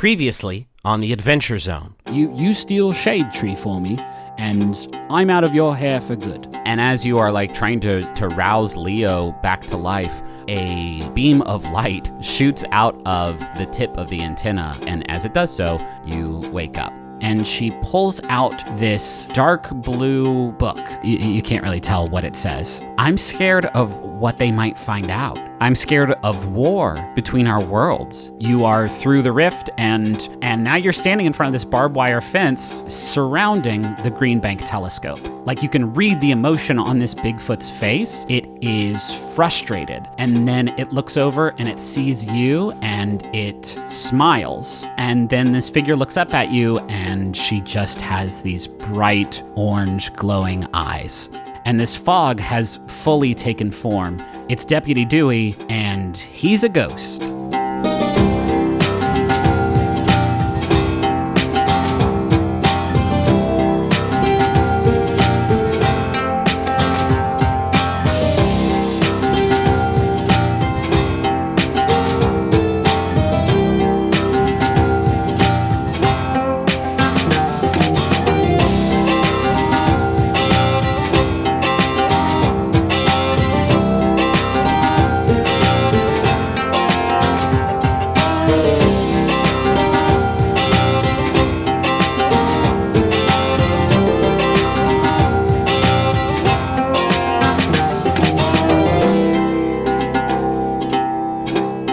Previously on the Adventure Zone. You steal Shade Tree for me, and I'm out of your hair for good. And as you are trying to rouse Leo back to life, a beam of light shoots out of the tip of the antenna, and as it does so, you wake up. And she pulls out this dark blue book. You can't really tell what it says. I'm scared of what they might find out. I'm scared of war between our worlds. You are through the rift, and now you're standing in front of this barbed wire fence surrounding the Green Bank telescope. Like, you can read the emotion on this Bigfoot's face. It is frustrated. And then it looks over and it sees you and it smiles. And then this figure looks up at you and she just has these bright orange glowing eyes. And this fog has fully taken form. It's Deputy Dewey, and he's a ghost.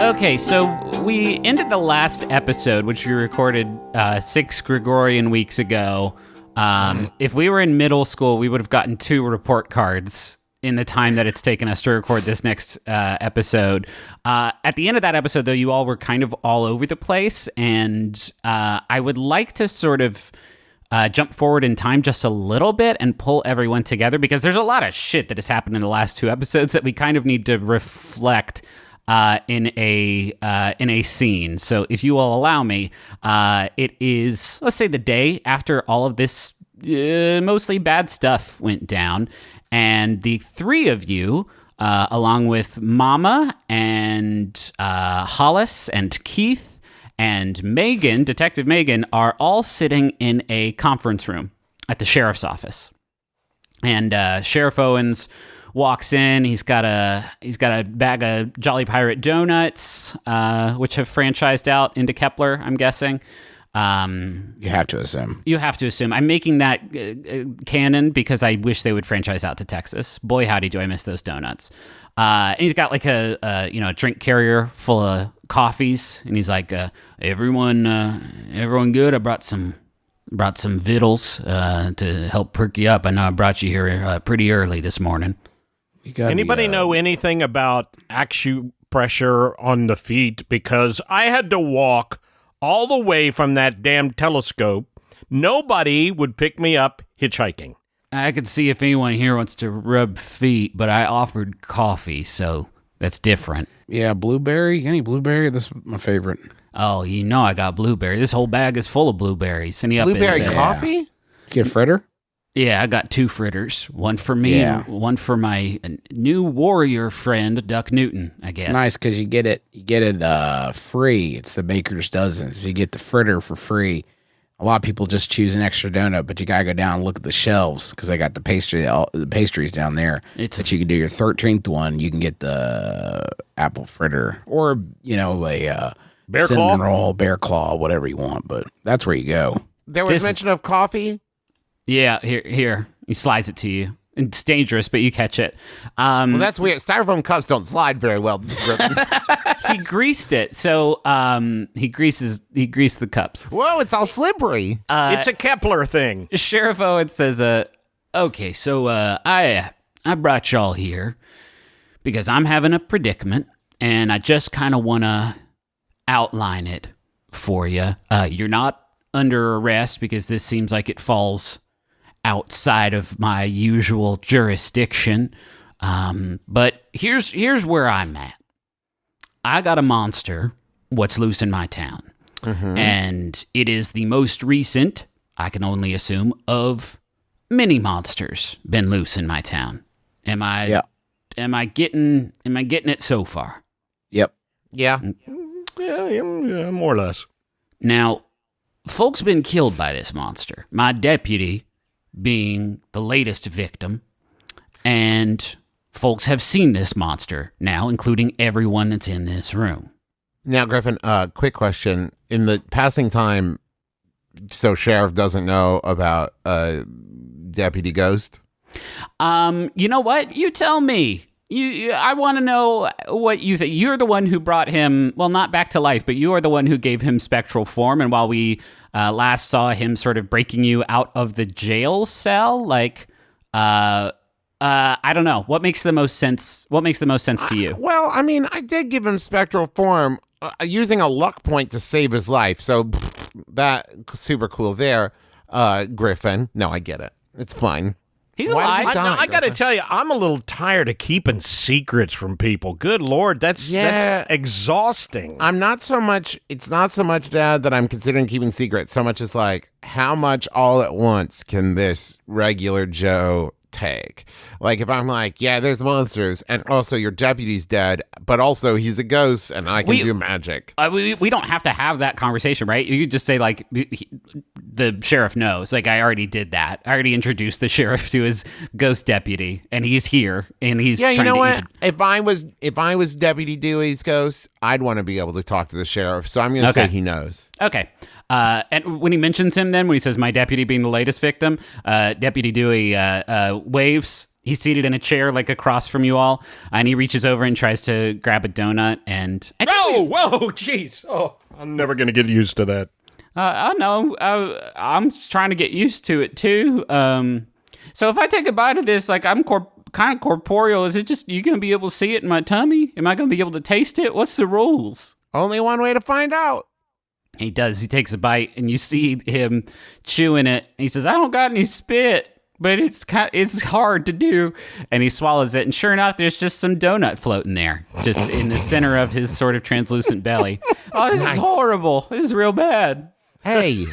Okay, so we ended the last episode, which we recorded 6 Gregorian weeks ago. If we were in middle school, we would have gotten 2 report cards in the time that it's taken us to record this next episode. At the end of that episode, though, you all were kind of all over the place, and I would like to sort of jump forward in time just a little bit and pull everyone together, because there's a lot of shit that has happened in the last 2 episodes that we kind of need to reflect in a scene. So if you will allow me, it is, let's say, the day after all of this mostly bad stuff went down, and the 3 of you, along with Mama and Hollis and Keith and Megan, Detective Megan, are all sitting in a conference room at the sheriff's office. And Sheriff Owens walks in. He's got a bag of Jolly Pirate donuts, which have franchised out into Kepler, I'm guessing. You have to assume. You have to assume. I'm making that canon because I wish they would franchise out to Texas. Boy, howdy, do I miss those donuts. And he's got like a drink carrier full of coffees, and he's like, everyone good? I brought some vittles to help perk you up. I know I brought you here pretty early this morning. Anybody know anything about acupressure on the feet? Because I had to walk all the way from that damn telescope. Nobody would pick me up hitchhiking. I could see if anyone here wants to rub feet, but I offered coffee, so that's different. Yeah, blueberry? Any blueberry? This is my favorite. Oh, you know I got blueberry. This whole bag is full of blueberries. Blueberry coffee? Yeah. Get a fritter? Yeah, I got 2 fritters. One for me and one for my new warrior friend, Duck Newton, I guess. It's nice because you get it free. It's the baker's dozen. So you get the fritter for free. A lot of people just choose an extra donut, but you got to go down and look at the shelves because they got the pastries down there. But you can do your 13th one. You can get the apple fritter or, a bear cinnamon claw? Roll, bear claw, whatever you want. But that's where you go. There was mention of coffee? Yeah, here. He slides it to you. It's dangerous, but you catch it. Well, that's weird. Styrofoam cups don't slide very well. He greased it, so he greased the cups. Whoa, it's all slippery. It's a Kepler thing. Sheriff Owens says, okay, so I brought y'all here because I'm having a predicament, and I just kind of want to outline it for you. You're not under arrest because this seems like it falls outside of my usual jurisdiction. But here's where I'm at. I got a monster what's loose in my town. Mm-hmm. And it is the most recent, I can only assume, of many monsters been loose in my town. Am I getting it so far? Yep. Yeah. Yeah, more or less. Now, folks been killed by this monster. My deputy being the latest victim, and folks have seen this monster now, including everyone that's in this room. Now, Griffin, quick question. In the passing time, so Sheriff doesn't know about Deputy Ghost? You know what? You tell me. I want to know what you think. You're the one who brought him, well, not back to life, but you are the one who gave him spectral form. And while we last saw him sort of breaking you out of the jail cell, like, I don't know. What makes the most sense? What makes the most sense to you? Well, I mean, I did give him spectral form using a luck point to save his life. So that super cool there, Griffin. No, I get it. It's fine. He's Why alive. did he die? I got to tell you, I'm a little tired of keeping secrets from people. Good Lord, that's exhausting. I'm not so much, it's not so much, Dad, that I'm considering keeping secrets, so much as like, how much all at once can this regular Joe take? Like, if I'm like, yeah, there's monsters, and also your deputy's dead, but also he's a ghost, and I can do magic. We don't have to have that conversation, right? You could just say, like, the sheriff knows. Like, I already did that. I already introduced the sheriff to his ghost deputy, and he's here, and he's Yeah, you trying know to what? If I was Deputy Dewey's ghost, I'd want to be able to talk to the sheriff, so I'm going to say he knows. Okay. And when he mentions him then, when he says my deputy being the latest victim, Deputy Dewey waves. He's seated in a chair like across from you all, and he reaches over and tries to grab a donut. And Whoa, jeez. Oh, I'm never going to get used to that. I know. I'm just trying to get used to it too. So if I take a bite of this, like I'm kind of corporeal, is it just you going to be able to see it in my tummy? Am I going to be able to taste it? What's the rules? Only one way to find out. He does. He takes a bite, and you see him chewing it. He says, "I don't got any spit, but it's hard to do." And he swallows it, and sure enough, there's just some donut floating there, just in the center of his sort of translucent belly. Oh, this is horrible. This is real bad. Hey,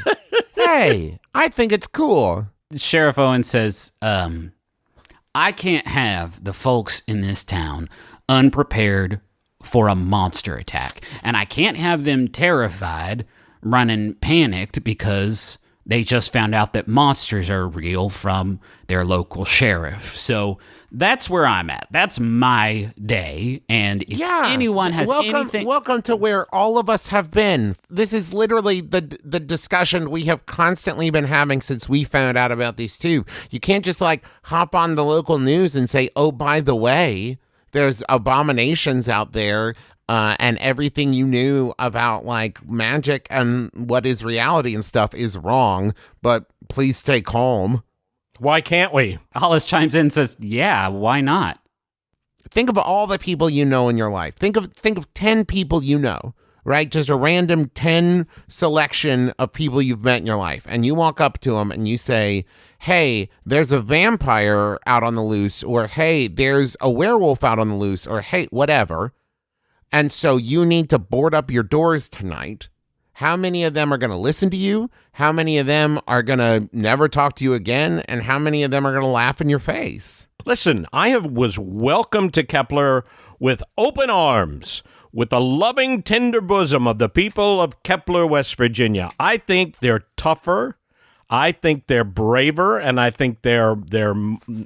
I think it's cool. Sheriff Owen says, I can't have the folks in this town unprepared for a monster attack. And I can't have them terrified, running panicked because they just found out that monsters are real from their local sheriff. So that's where I'm at. That's my day. And if anyone has anything... Welcome to where all of us have been. This is literally the discussion we have constantly been having since we found out about these two. You can't just like hop on the local news and say, oh, by the way, there's abominations out there, and everything you knew about like magic and what is reality and stuff is wrong, but please stay calm. Why can't we? Hollis chimes in and says, yeah, why not? Think of all the people you know in your life. Think of 10 people you know, right? Just a random 10 selection of people you've met in your life. And you walk up to them and you say, hey, there's a vampire out on the loose, or hey, there's a werewolf out on the loose, or hey, whatever. And so you need to board up your doors tonight. How many of them are going to listen to you? How many of them are going to never talk to you again? And how many of them are going to laugh in your face? Listen, was welcomed to Kepler with open arms, with the loving, tender bosom of the people of Kepler, West Virginia. I think they're tougher. I think they're braver, and I think they're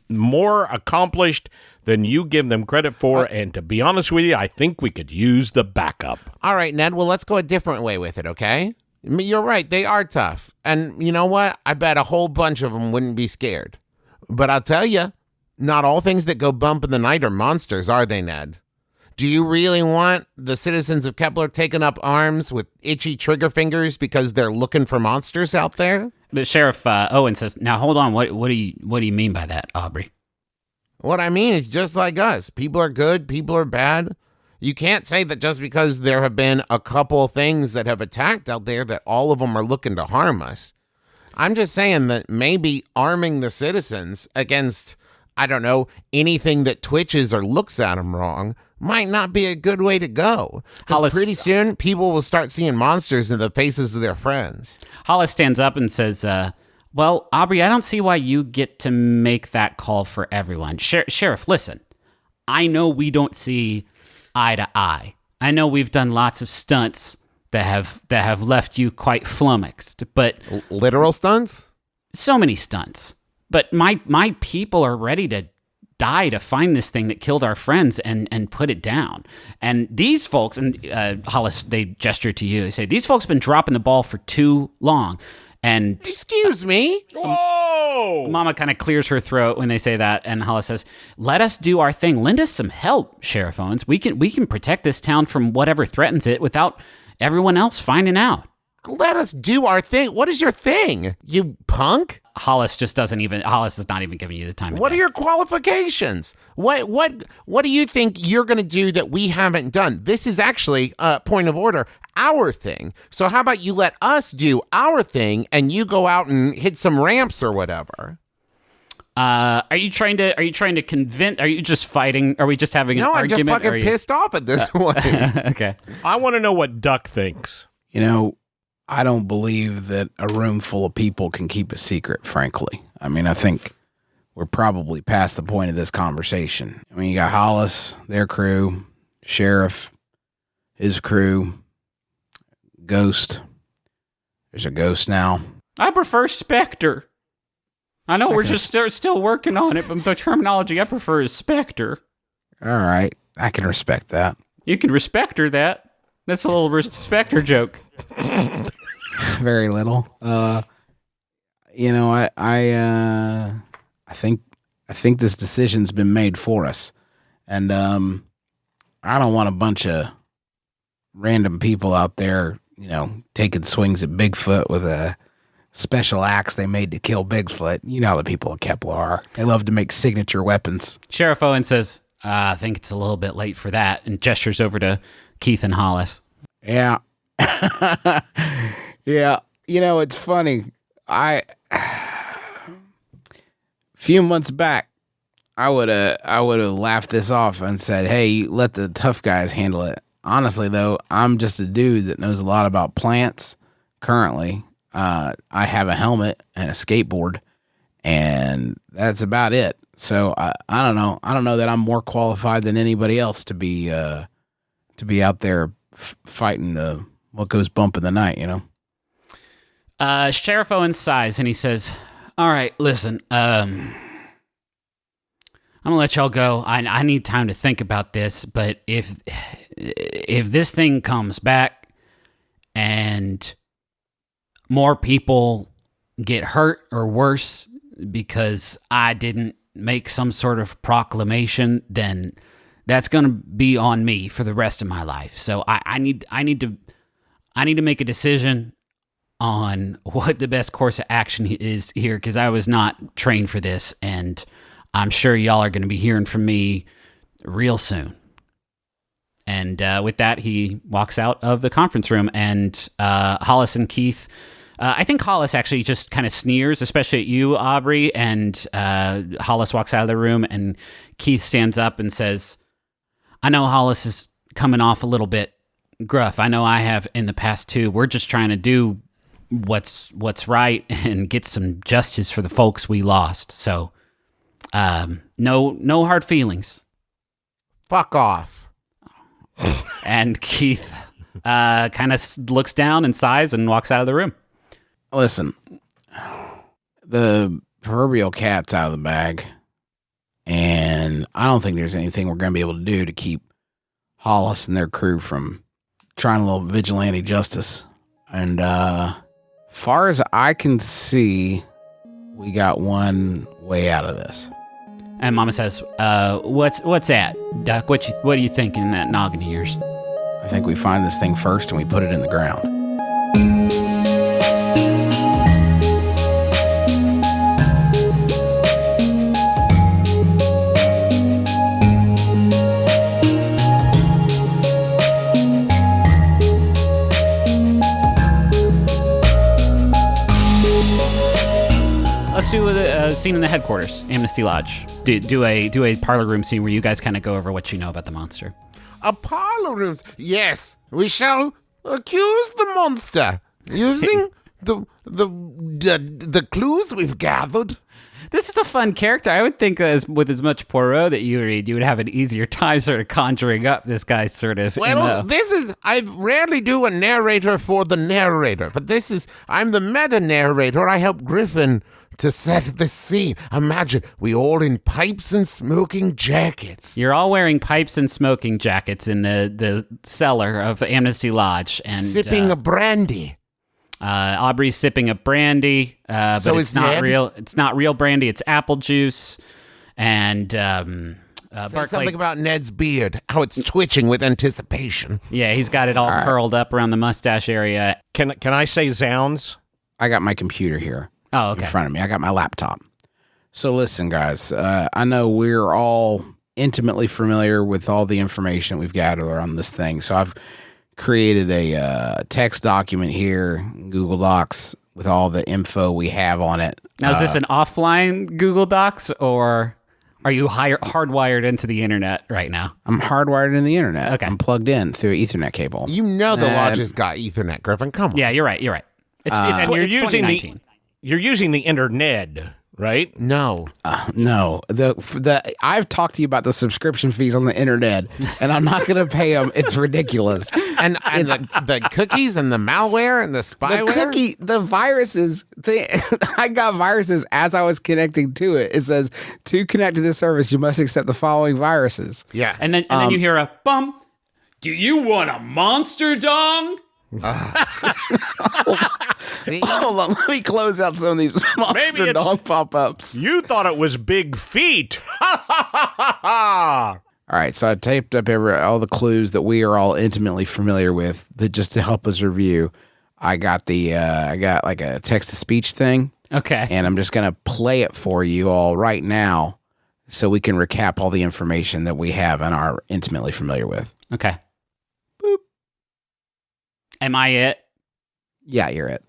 more accomplished than you give them credit for. And to be honest with you, I think we could use the backup. All right, Ned. Well, let's go a different way with it, okay? I mean, you're right. They are tough. And you know what? I bet a whole bunch of them wouldn't be scared. But I'll tell you, not all things that go bump in the night are monsters, are they, Ned? Do you really want the citizens of Kepler taking up arms with itchy trigger fingers because they're looking for monsters out there? But Sheriff Owen says, now hold on, what do you mean by that, Aubrey? What I mean is just like us. People are good, people are bad. You can't say that just because there have been a couple things that have attacked out there that all of them are looking to harm us. I'm just saying that maybe arming the citizens against, I don't know, anything that twitches or looks at them wrong might not be a good way to go. Because pretty soon, people will start seeing monsters in the faces of their friends. Hollis stands up and says, well, Aubrey, I don't see why you get to make that call for everyone. Sheriff, listen, I know we don't see eye to eye. I know we've done lots of stunts that have left you quite flummoxed. But Literal stunts? so many stunts. But my people are ready to die to find this thing that killed our friends and put it down. And these folks, and Hollis, they gesture to you. They say, these folks have been dropping the ball for too long. And Excuse me? Whoa! Mama kind of clears her throat when they say that, and Hollis says, let us do our thing. Lend us some help, Sheriff Owens. We can protect this town from whatever threatens it without everyone else finding out. Let us do our thing. What is your thing, you punk? Hollis is not even giving you the time of What are day. your qualifications? What do you think you're going to do that we haven't done? This is actually, point of order, our thing. So how about you let us do our thing and you go out and hit some ramps or whatever? Are you trying to convince? Are you just fighting? Are we just having an No, I'm argument? just fucking pissed off at this point. Okay. I want to know what Duck thinks. You know, I don't believe that a room full of people can keep a secret, frankly. I mean, I think we're probably past the point of this conversation. I mean, you got Hollis, their crew, Sheriff, his crew, Ghost. There's a Ghost now. I prefer Spectre. I know we're just still working on it, but the terminology I prefer is Spectre. All right. I can respect that. You can respect her that. That's a little Spectre joke. Very little. You know, I think this decision's been made for us, and I don't want a bunch of random people out there, you know, taking swings at Bigfoot with a special axe they made to kill Bigfoot. You know how the people at Kepler are. They love to make signature weapons. Sheriff Owen says, I think it's a little bit late for that, and gestures over to Keith and Hollis. Yeah. Yeah. You know, it's funny. A few months back, I would have laughed this off and said, hey, let the tough guys handle it. Honestly, though, I'm just a dude that knows a lot about plants. Currently, I have a helmet and a skateboard, and that's about it. So I don't know. I don't know that I'm more qualified than anybody else to be out there fighting what goes bump in the night, you know? Sheriff Owen sighs and he says, all right, listen, I'm gonna let y'all go. I need time to think about this, but if this thing comes back and more people get hurt or worse because I didn't make some sort of proclamation, then that's gonna be on me for the rest of my life. So I need to make a decision on what the best course of action is here, because I was not trained for this, and I'm sure y'all are going to be hearing from me real soon. And with that, he walks out of the conference room, and Hollis and Keith, I think Hollis actually just kind of sneers, especially at you, Aubrey, and Hollis walks out of the room, and Keith stands up and says, I know Hollis is coming off a little bit gruff. I know I have in the past too. We're just trying to do what's right and get some justice for the folks we lost. So, no hard feelings. Fuck off. And Keith kind of looks down and sighs and walks out of the room. Listen, the proverbial cat's out of the bag, and I don't think there's anything we're going to be able to do to keep Hollis and their crew from trying a little vigilante justice. And far as I can see, we got one way out of this. And Mama says, "What's that, Duck? What are you thinking in that noggin of yours?" I think we find this thing first and we put it in the ground. Let's do a scene in the headquarters, Amnesty Lodge. Do a parlor room scene where you guys kind of go over what you know about the monster. A parlor room. Yes, we shall accuse the monster using the clues we've gathered. This is a fun character. I would think with as much Poirot that you read, you would have an easier time sort of conjuring up this guy's sort of Well, MO. I rarely do a narrator for the narrator, but I'm the meta-narrator. I help Griffin to set the scene. Imagine we all in pipes and smoking jackets. You're all wearing pipes and smoking jackets in the cellar of Amnesty Lodge. And Sipping a brandy. Aubrey's sipping a brandy, but So it's is not Ned? real. It's not real brandy. It's apple juice. And Say Barclay, something about Ned's beard, how it's twitching with anticipation. yeah, he's got it all curled up around the mustache area. Can I say zounds? I got my computer here Oh, in okay. front of me. I got my laptop. So listen, guys, I know we're all intimately familiar with all the information we've gathered on this thing. So I've created a text document here, Google Docs, with all the info we have on it. Now, is this an offline Google Docs, or are you hardwired into the internet right now? I'm hardwired in the internet. Okay. I'm plugged in through an Ethernet cable. You know the lodge has got Ethernet, Griffin. Come on. Yeah, you're right. You're right. It's And you're it's using 2019. you're using the internet, right? No. No, I've talked to you about the subscription fees on the internet, and I'm not going to pay them. It's ridiculous. And the cookies and the malware and the spyware. The viruses. I got viruses as I was connecting to it. It says, to connect to this service, you must accept the following viruses. Yeah. And then you hear a bum. Do you want a monster dong? See? Hold on, let me close out some of these monster it's- dog pop-ups. You thought it was big feet. Ha ha ha ha! All right, so I taped up all the clues that we are all intimately familiar with, that just to help us review. I got like a text-to-speech thing, Okay. and I'm just gonna play it for you all right now, so we can recap all the information that we have and are intimately familiar with. Okay. Boop. Am I it? Yeah, you're it.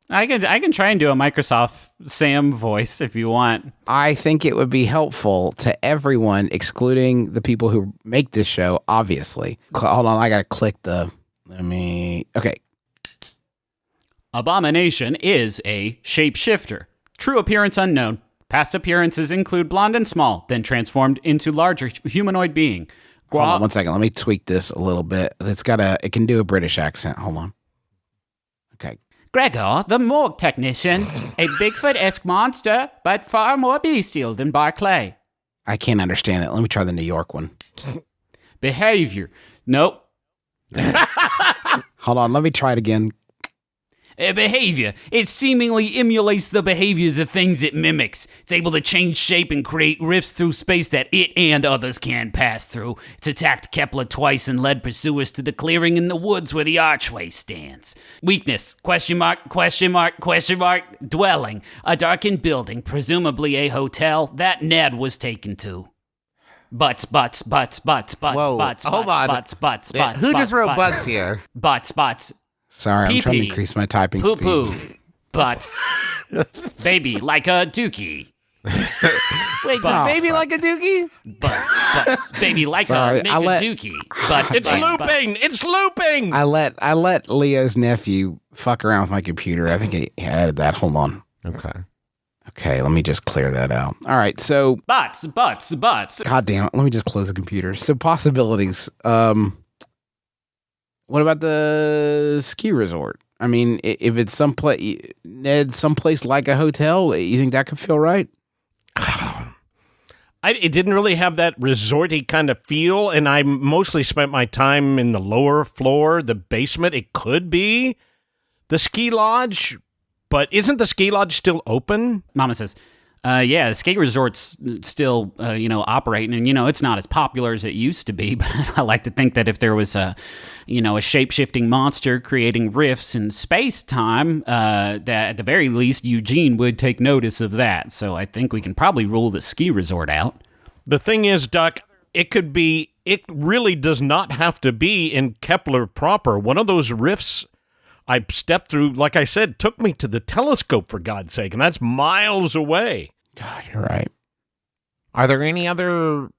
I can try and do a Microsoft Sam voice if you want. I think it would be helpful to everyone, excluding the people who make this show, obviously. Hold on, I gotta click okay. Abomination is a shapeshifter. True appearance unknown. Past appearances include blonde and small, then transformed into larger humanoid being. Hold on 1 second. Let me tweak this a little bit. It can do a British accent. Hold on. Okay. Gregor, the morgue technician, a Bigfoot-esque monster, but far more bestial than Barclay. I can't understand it. Let me try the New York one. Behavior. Nope. Hold on. Let me try it again. Behavior. It seemingly emulates the behaviors of things it mimics. It's able to change shape and create rifts through space that it and others can pass through. It's attacked Kepler twice and led pursuers to the clearing in the woods where the archway stands. Weakness. Question mark, question mark, question mark. Dwelling. A darkened building, presumably a hotel, that Ned was taken to. Butts. Whoa, Butts. hold on. Butts. Who just wrote butts here? Butts. Sorry, I'm trying to Pee-pee. increase my typing Poo speed. poo. Butts. Baby like a dookie. Wait, baby like a dookie? Butts. Baby like Sorry, a I let- dookie. Butts. It's butts, looping. It's looping. I let Leo's nephew fuck around with my computer. I think he added that. Hold on. Okay, let me just clear that out. All right, so Butts. God damn it, let me just close the computer. So possibilities. What about the ski resort? I mean, if it's someplace like a hotel, you think that could feel right? It didn't really have that resorty kind of feel, and I mostly spent my time in the lower floor, the basement. It could be the ski lodge, but isn't the ski lodge still open? Mama says, yeah, the ski resort's still, operating, and, it's not as popular as it used to be, but I like to think that if there was a shape-shifting monster creating rifts in space-time, that at the very least, Eugene would take notice of that. So I think we can probably rule the ski resort out. The thing is, Duck, it really does not have to be in Kepler proper. One of those rifts I stepped through, like I said, took me to the telescope, for God's sake, and that's miles away. God, you're right. Are there any other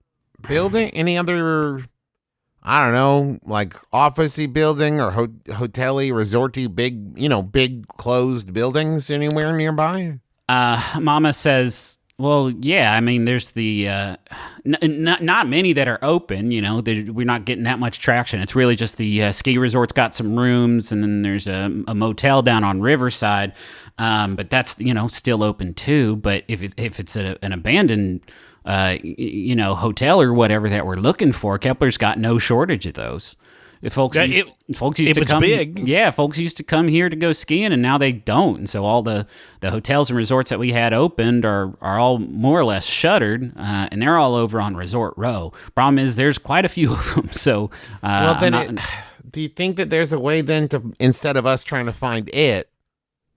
I don't know, like office-y building or hotel-y, resort-y, big closed buildings anywhere nearby? Mama says, well, yeah, I mean, there's the, not many that are open, we're not getting that much traction. It's really just the ski resort's got some rooms, and then there's a motel down on Riverside, but that's, still open too. But if it's an abandoned, hotel or whatever that we're looking for, Kepler's got no shortage of those. Folks used to come. Big. Yeah, folks used to come here to go skiing, and now they don't. And so all the hotels and resorts that we had opened are all more or less shuttered, and they're all over on Resort Row. Problem is, there's quite a few of them. So, well, then, do you think that there's a way then to, instead of us trying to find it,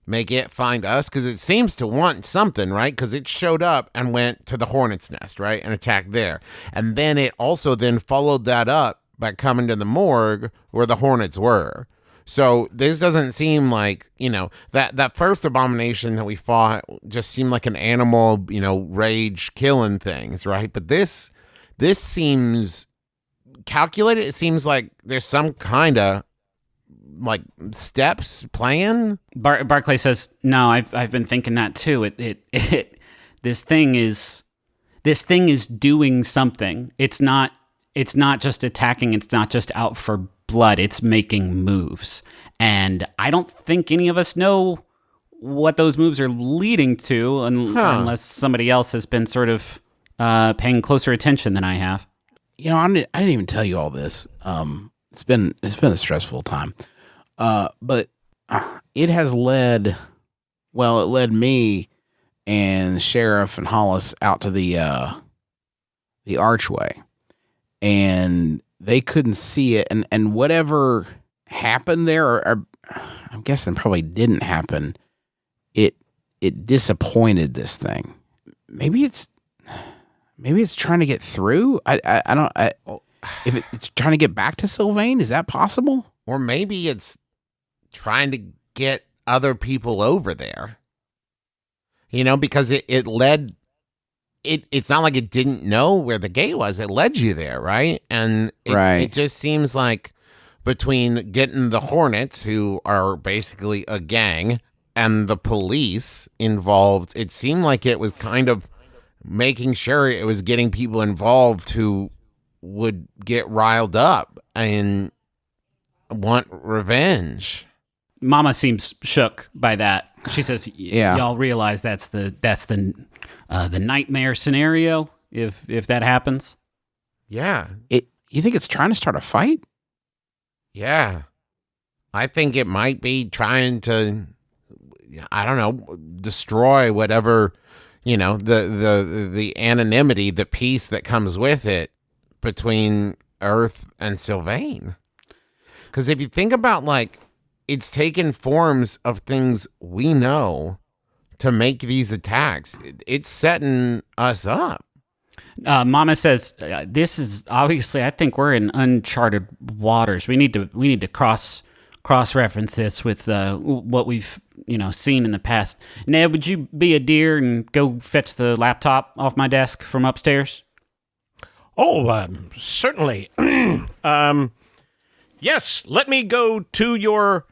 make it find us? Because it seems to want something, right? Because it showed up and went to the Hornet's Nest, right, and attacked there, and then it also then followed that up by coming to the morgue where the Hornets were. So this doesn't seem like, that first abomination that we fought just seemed like an animal, rage killing things, right? But this seems calculated. It seems like there's some kind of like steps plan. Barclay says, no, I've been thinking that too. This thing is doing something. It's not just attacking. It's not just out for blood. It's making moves. And I don't think any of us know what those moves are leading to unless somebody else has been sort of paying closer attention than I have. I didn't even tell you all this. It's been a stressful time. But it has led me and Sheriff and Hollis out to the archway. And they couldn't see it, and whatever happened there, or I'm guessing probably didn't happen, it disappointed this thing. Maybe it's trying to get through. I don't. If it's trying to get back to Sylvain, is that possible? Or maybe it's trying to get other people over there. Because it led. It's not like it didn't know where the gate was. It led you there, right? And it just seems like between getting the Hornets, who are basically a gang, and the police involved, it seemed like it was kind of making sure it was getting people involved who would get riled up and want revenge. Mama seems shook by that. She says, Yeah. Y'all realize that's the nightmare scenario if that happens? Yeah. You think it's trying to start a fight? Yeah. I think it might be trying to, I don't know, destroy whatever, the anonymity, the peace that comes with it between Earth and Sylvain. Because if you think about, it's taken forms of things we know to make these attacks. It's setting us up. Mama says, this is obviously, I think we're in uncharted waters. We need to cross-reference this with what we've seen in the past. Ned, would you be a dear and go fetch the laptop off my desk from upstairs? Oh, certainly. Yes, let me go to your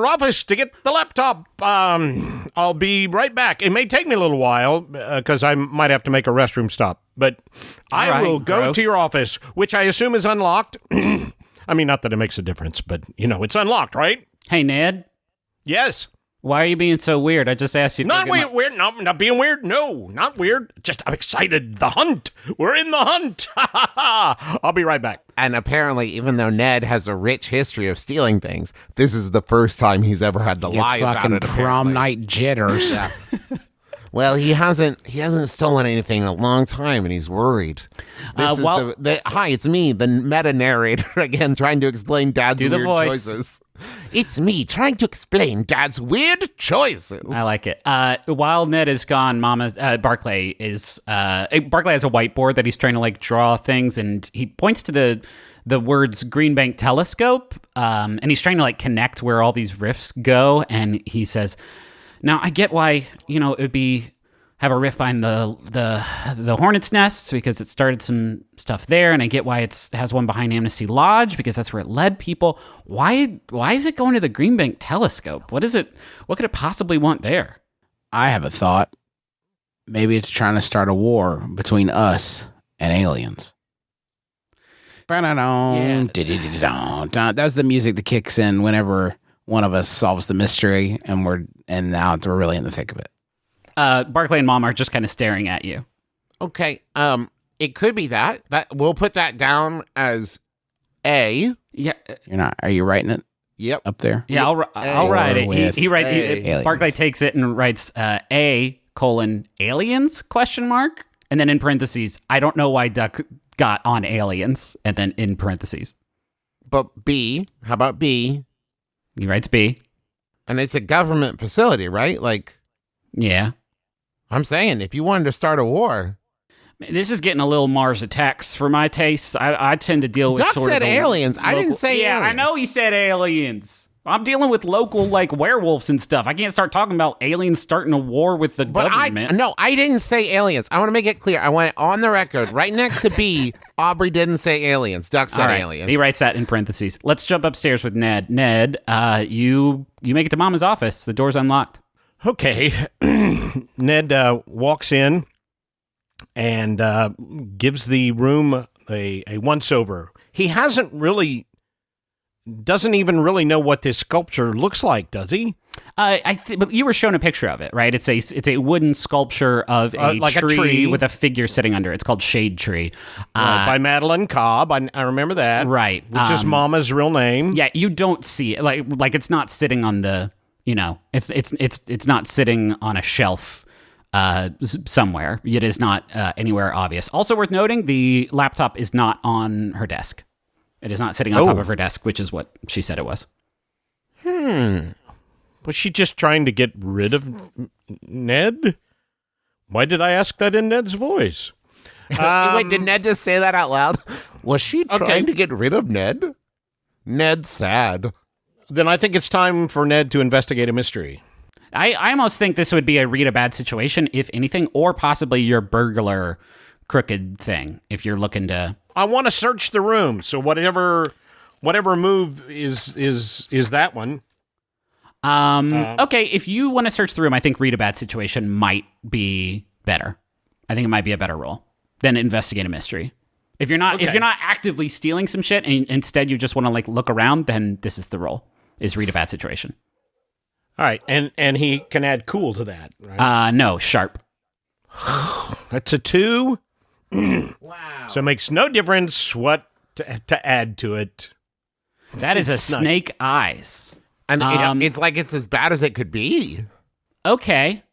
office to get the laptop. I'll be right back. It may take me a little while because I might have to make a restroom stop, but I will go to your office, which I assume is unlocked. I mean, not that it makes a difference, but it's unlocked, right? Hey, Ned. Yes. Why are you being so weird? I just asked you. Not weird. No, not being weird. No, not weird. Just I'm excited. The hunt. We're in the hunt. I'll be right back. And apparently, even though Ned has a rich history of stealing things, this is the first time he's ever had to lie about it. Fucking prom night jitters. Yeah. Well, he hasn't stolen anything in a long time, and he's worried. Hi, it's me, the meta narrator again, trying to explain Dad's weird choices. It's me trying to explain Dad's weird choices. I like it. While Ned is gone, Barclay has a whiteboard that he's trying to draw things, and he points to the words Green Bank Telescope, and he's trying to connect where all these rifts go, and he says, now I get why it would be have a riff behind the Hornet's Nest because it started some stuff there, and I get why it has one behind Amnesty Lodge because that's where it led people. Why is it going to the Green Bank Telescope? What is it? What could it possibly want there? I have a thought. Maybe it's trying to start a war between us and aliens. Yeah. That's the music that kicks in whenever one of us solves the mystery, and now we're really in the thick of it. Barclay and Mom are just kind of staring at you. Okay. It could be that. We'll put that down as A. Yeah. You're not. Are you writing it Yep. up there? Yeah, I'll write it. With He writes. aliens. Barclay takes it and writes A:aliens ? And then in parentheses, I don't know why Duck got on aliens. And then in parentheses, But B. How about B? he writes B. And it's a government facility, right? Like, Yeah. I'm saying, if you wanted to start a war. This is getting a little Mars Attacks for my tastes. I tend to deal with Duck sort said of the aliens. I didn't say Yeah, aliens. I know he said aliens. I'm dealing with local like werewolves and stuff. I can't start talking about aliens starting a war with the But government. I didn't say aliens. I want to make it clear. I want it on the record. Right next to B, Aubrey didn't say aliens. Duck said All right. aliens. He writes that in parentheses. Let's jump upstairs with Ned. Ned, you make it to Mama's office. The door's unlocked. Okay. Ned walks in and gives the room a once-over. He doesn't even really know what this sculpture looks like, does he? But you were shown a picture of it, right? It's a wooden sculpture of Like a tree. with a figure sitting under it. It's called Shade Tree. By Madeline Cobb. I remember that. Right. Which is Mama's real name. Yeah, you don't see it. Like it's not sitting on the, it's not sitting on a shelf somewhere. It is not anywhere obvious. Also worth noting, the laptop is not on her desk. It is not sitting on top of her desk, which is what she said it was. Was she just trying to get rid of Ned? Why did I ask that in Ned's voice? Wait, did Ned just say that out loud? Was she trying to get rid of Ned? Ned's sad. Then I think it's time for Ned to investigate a mystery. I almost think this would be a read a bad situation, if anything, or possibly your burglar crooked thing, if you're looking to... I want to search the room, so whatever move is that one. Okay, if you want to search the room, I think read a bad situation might be better. I think it might be a better role than investigate a mystery. If you're not actively stealing some shit and instead you just want to like look around, then this is the role, is read a bad situation. All right, and he can add cool to that, right? No, sharp. That's a 2. Wow. So it makes no difference what to add to it. That is a It's not- snake eyes. And it's like it's as bad as it could be. Okay.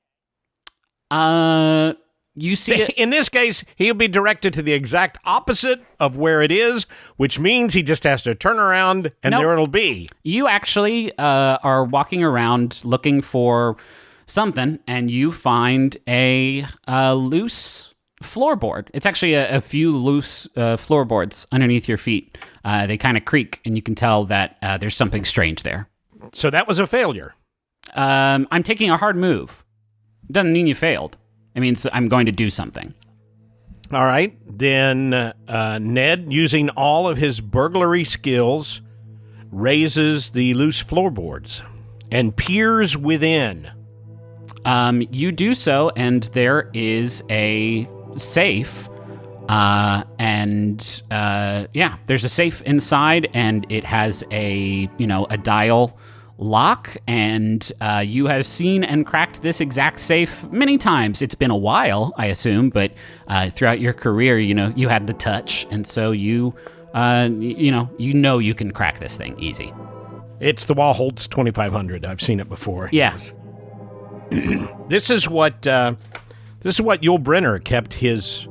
You see it. In this case, he'll be directed to the exact opposite of where it is, which means he just has to turn around and Nope. there it'll be. You actually are walking around looking for something, and you find a loose floorboard. It's actually a few loose floorboards underneath your feet. They kind of creak, and you can tell that there's something strange there. So that was a failure. I'm taking a hard move. Doesn't mean you failed. It means I'm going to do something. All right. Then Ned, using all of his burglary skills, raises the loose floorboards and peers within. You do so, and there is a safe. There's a safe inside, and it has a dial lock, and you have seen and cracked this exact safe many times. It's been a while, I assume, but throughout your career, you had the touch, and so you can crack this thing easy. It's the Wallholtz 2500. I've seen it before. Yeah. This is what Yul Brynner kept his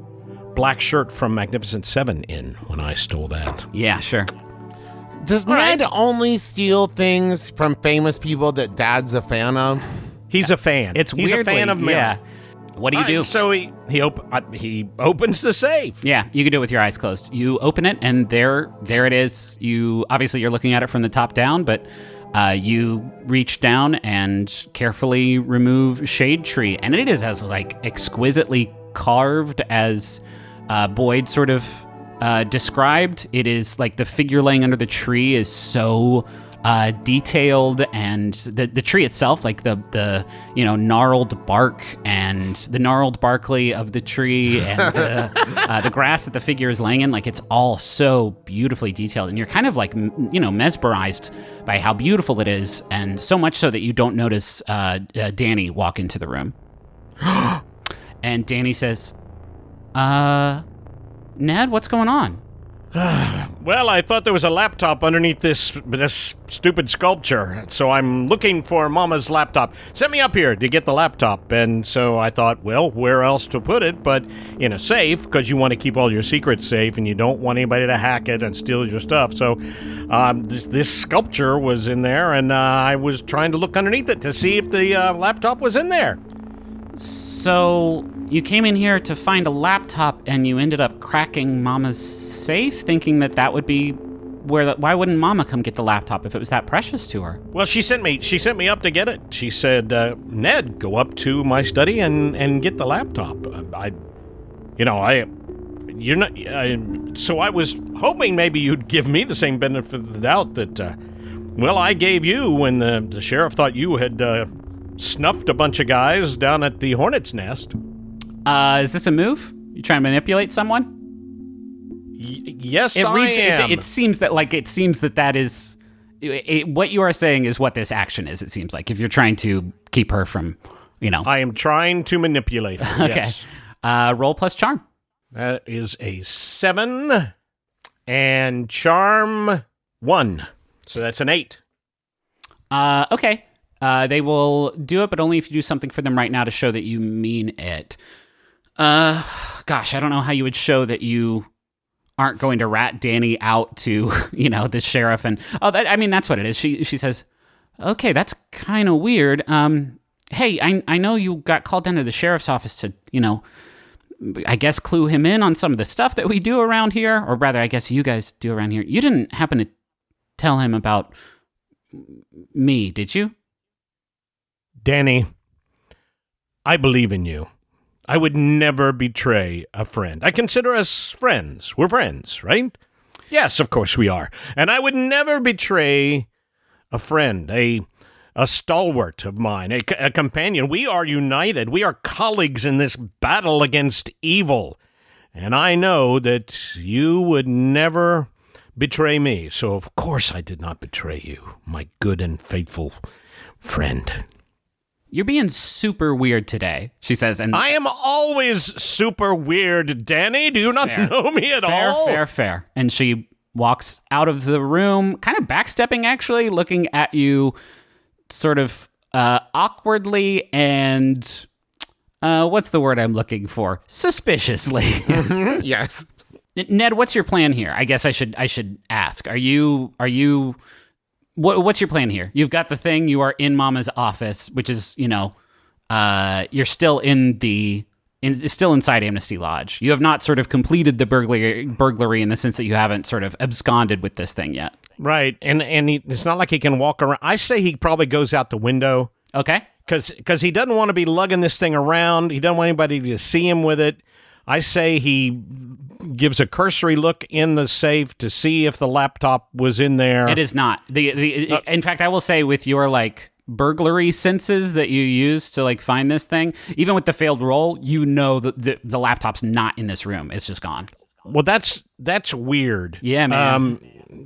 black shirt from Magnificent Seven in when I stole that. Yeah, sure. Does Ned only steal things from famous people that Dad's a fan of? He's a fan. It's He's weirdly, a fan of Mel. yeah. What do you do? So he opens the safe. Yeah, you can do it with your eyes closed. You open it, and there it is. You're looking at it from the top down, but You reach down and carefully remove Shade Tree, and it is as like exquisitely carved as Boyd sort of described. It is like the figure laying under the tree is so detailed, and the tree itself, like the gnarled bark and the gnarled barkley of the tree and the grass that the figure is laying in, like it's all so beautifully detailed, and you're kind of like mesmerized by how beautiful it is, and so much so that you don't notice Danny walk into the room. And Danny says, Ned, what's going on? Well, I thought there was a laptop underneath this stupid sculpture, so I'm looking for Mama's laptop. Send me up here to get the laptop. And so I thought, well, where else to put it but in a safe, because you want to keep all your secrets safe and you don't want anybody to hack it and steal your stuff. So this sculpture was in there, and I was trying to look underneath it to see if the laptop was in there. So you came in here to find a laptop, and you ended up cracking Mama's safe, thinking that would be where. Why wouldn't Mama come get the laptop if it was that precious to her? Well, she sent me up to get it. She said, Ned, go up to my study and get the laptop. So I was hoping maybe you'd give me the same benefit of the doubt that, I gave you when the sheriff thought you had snuffed a bunch of guys down at the Hornet's Nest. Is this a move? You trying to manipulate someone? Yes, I am. It seems that is what you are saying is what this action is. It seems like if you're trying to keep her from, I am trying to manipulate her. Okay. Yes. Roll plus charm. That is a 7 and charm 1. So that's an 8. Okay. They will do it, but only if you do something for them right now to show that you mean it. Gosh, I don't know how you would show that you aren't going to rat Danny out to, the sheriff. And that's what it is. She says, okay, that's kind of weird. Hey, I know you got called down to the sheriff's office to, I guess clue him in on some of the stuff that we do around here, or rather, I guess you guys do around here. You didn't happen to tell him about me, did you? Danny, I believe in you. I would never betray a friend. I consider us friends. We're friends, right? Yes, of course we are. And I would never betray a friend, a stalwart of mine, a companion. We are united. We are colleagues in this battle against evil. And I know that you would never betray me. So, of course, I did not betray you, my good and faithful friend. You're being super weird today, she says. And I am always super weird, Danny. Do you not know me at all? Fair. And she walks out of the room, kind of backstepping, actually, looking at you sort of awkwardly and, what's the word I'm looking for? Suspiciously. Yes. Ned, what's your plan here? I guess I should ask. Are you what's your plan here? You've got the thing. You are in Mama's office, which is, you're still still inside Amnesty Lodge. You have not sort of completed the burglary in the sense that you haven't sort of absconded with this thing yet. Right, and it's not like he can walk around. I say he probably goes out the window. Okay. Because he doesn't want to be lugging this thing around. He doesn't want anybody to see him with it. I say he gives a cursory look in the safe to see if the laptop was in there. It is not. In fact, I will say with your burglary senses that you use to find this thing, even with the failed roll, that the laptop's not in this room. It's just gone. Well, that's weird. Yeah, man.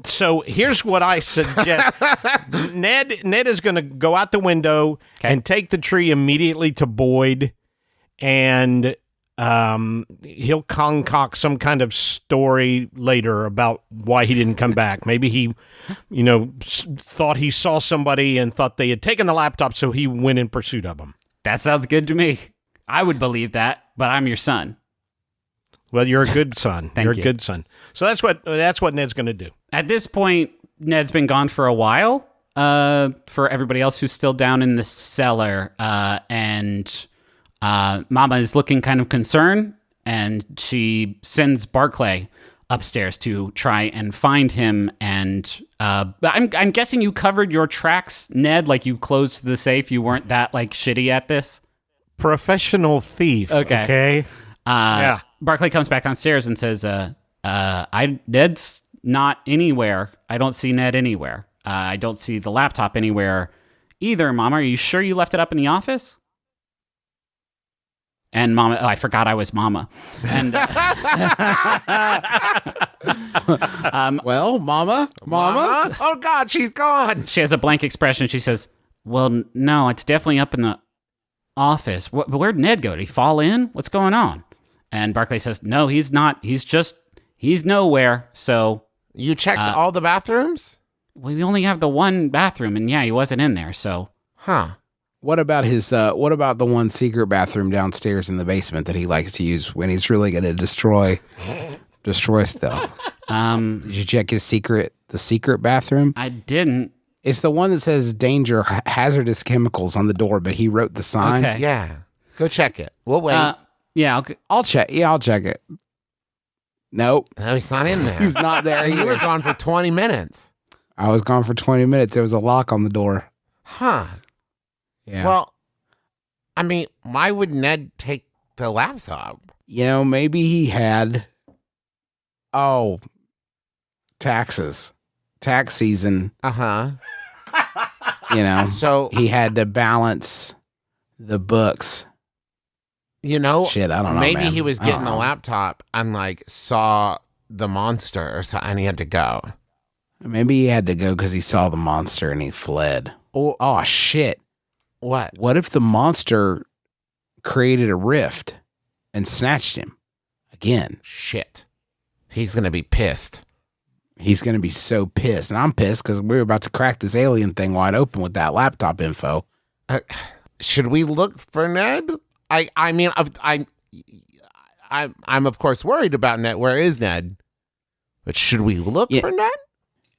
So here's what I suggest. Ned is going to go out the window and take the tree immediately to Boyd, and he'll concoct some kind of story later about why he didn't come back. Maybe he, thought he saw somebody and thought they had taken the laptop, so he went in pursuit of them. That sounds good to me. I would believe that, but I'm your son. Well, you're a good son. You're a good son. So that's what Ned's going to do. At this point, Ned's been gone for a while. For everybody else who's still down in the cellar, and Mama is looking kind of concerned, and she sends Barclay upstairs to try and find him. And I'm guessing you covered your tracks, Ned. Like you closed the safe. You weren't that like shitty at this. Professional thief. Okay. Yeah. Barclay comes back downstairs and says, Ned's not anywhere. I don't see Ned anywhere. I don't see the laptop anywhere either, Mama. Are you sure you left it up in the office? And Mama, I forgot I was Mama. And Well, Mama? Oh, God, she's gone. she has a blank expression. She says, well, no, it's definitely up in the office. Where'd Ned go? Did he fall in? What's going on? And Barclay says, no, he's not. He's nowhere. So You checked all the bathrooms? we only have the one bathroom. And yeah, he wasn't in there. So, Huh. What about the one secret bathroom downstairs in the basement that he likes to use when he's really going to destroy stuff? Did you check the secret bathroom? I didn't. It's the one that says danger, hazardous chemicals on the door, but he wrote the sign. Okay. Yeah. Go check it. We'll wait. Yeah. I'll check. Yeah, I'll check it. Nope. No, he's not in there. He's not there You were either. gone for 20 minutes. I was gone for 20 minutes. There was a lock on the door. Huh. Yeah. Well, I mean, why would Ned take the laptop? Maybe he had, taxes. Tax season, Uh-huh. So, he had to balance the books. Shit, I don't know, maybe man. he was I don't getting the know. laptop and, like, saw the monster or something, and he had to go. Maybe he had to go because he saw the monster and he fled. Oh, shit. What? What if the monster created a rift and snatched him again? Shit. He's going to be pissed. He's going to be so pissed. And I'm pissed because we're about to crack this alien thing wide open with that laptop info. Should we look for Ned? I mean, I'm of course worried about Ned. Where is Ned? But should we look for Ned?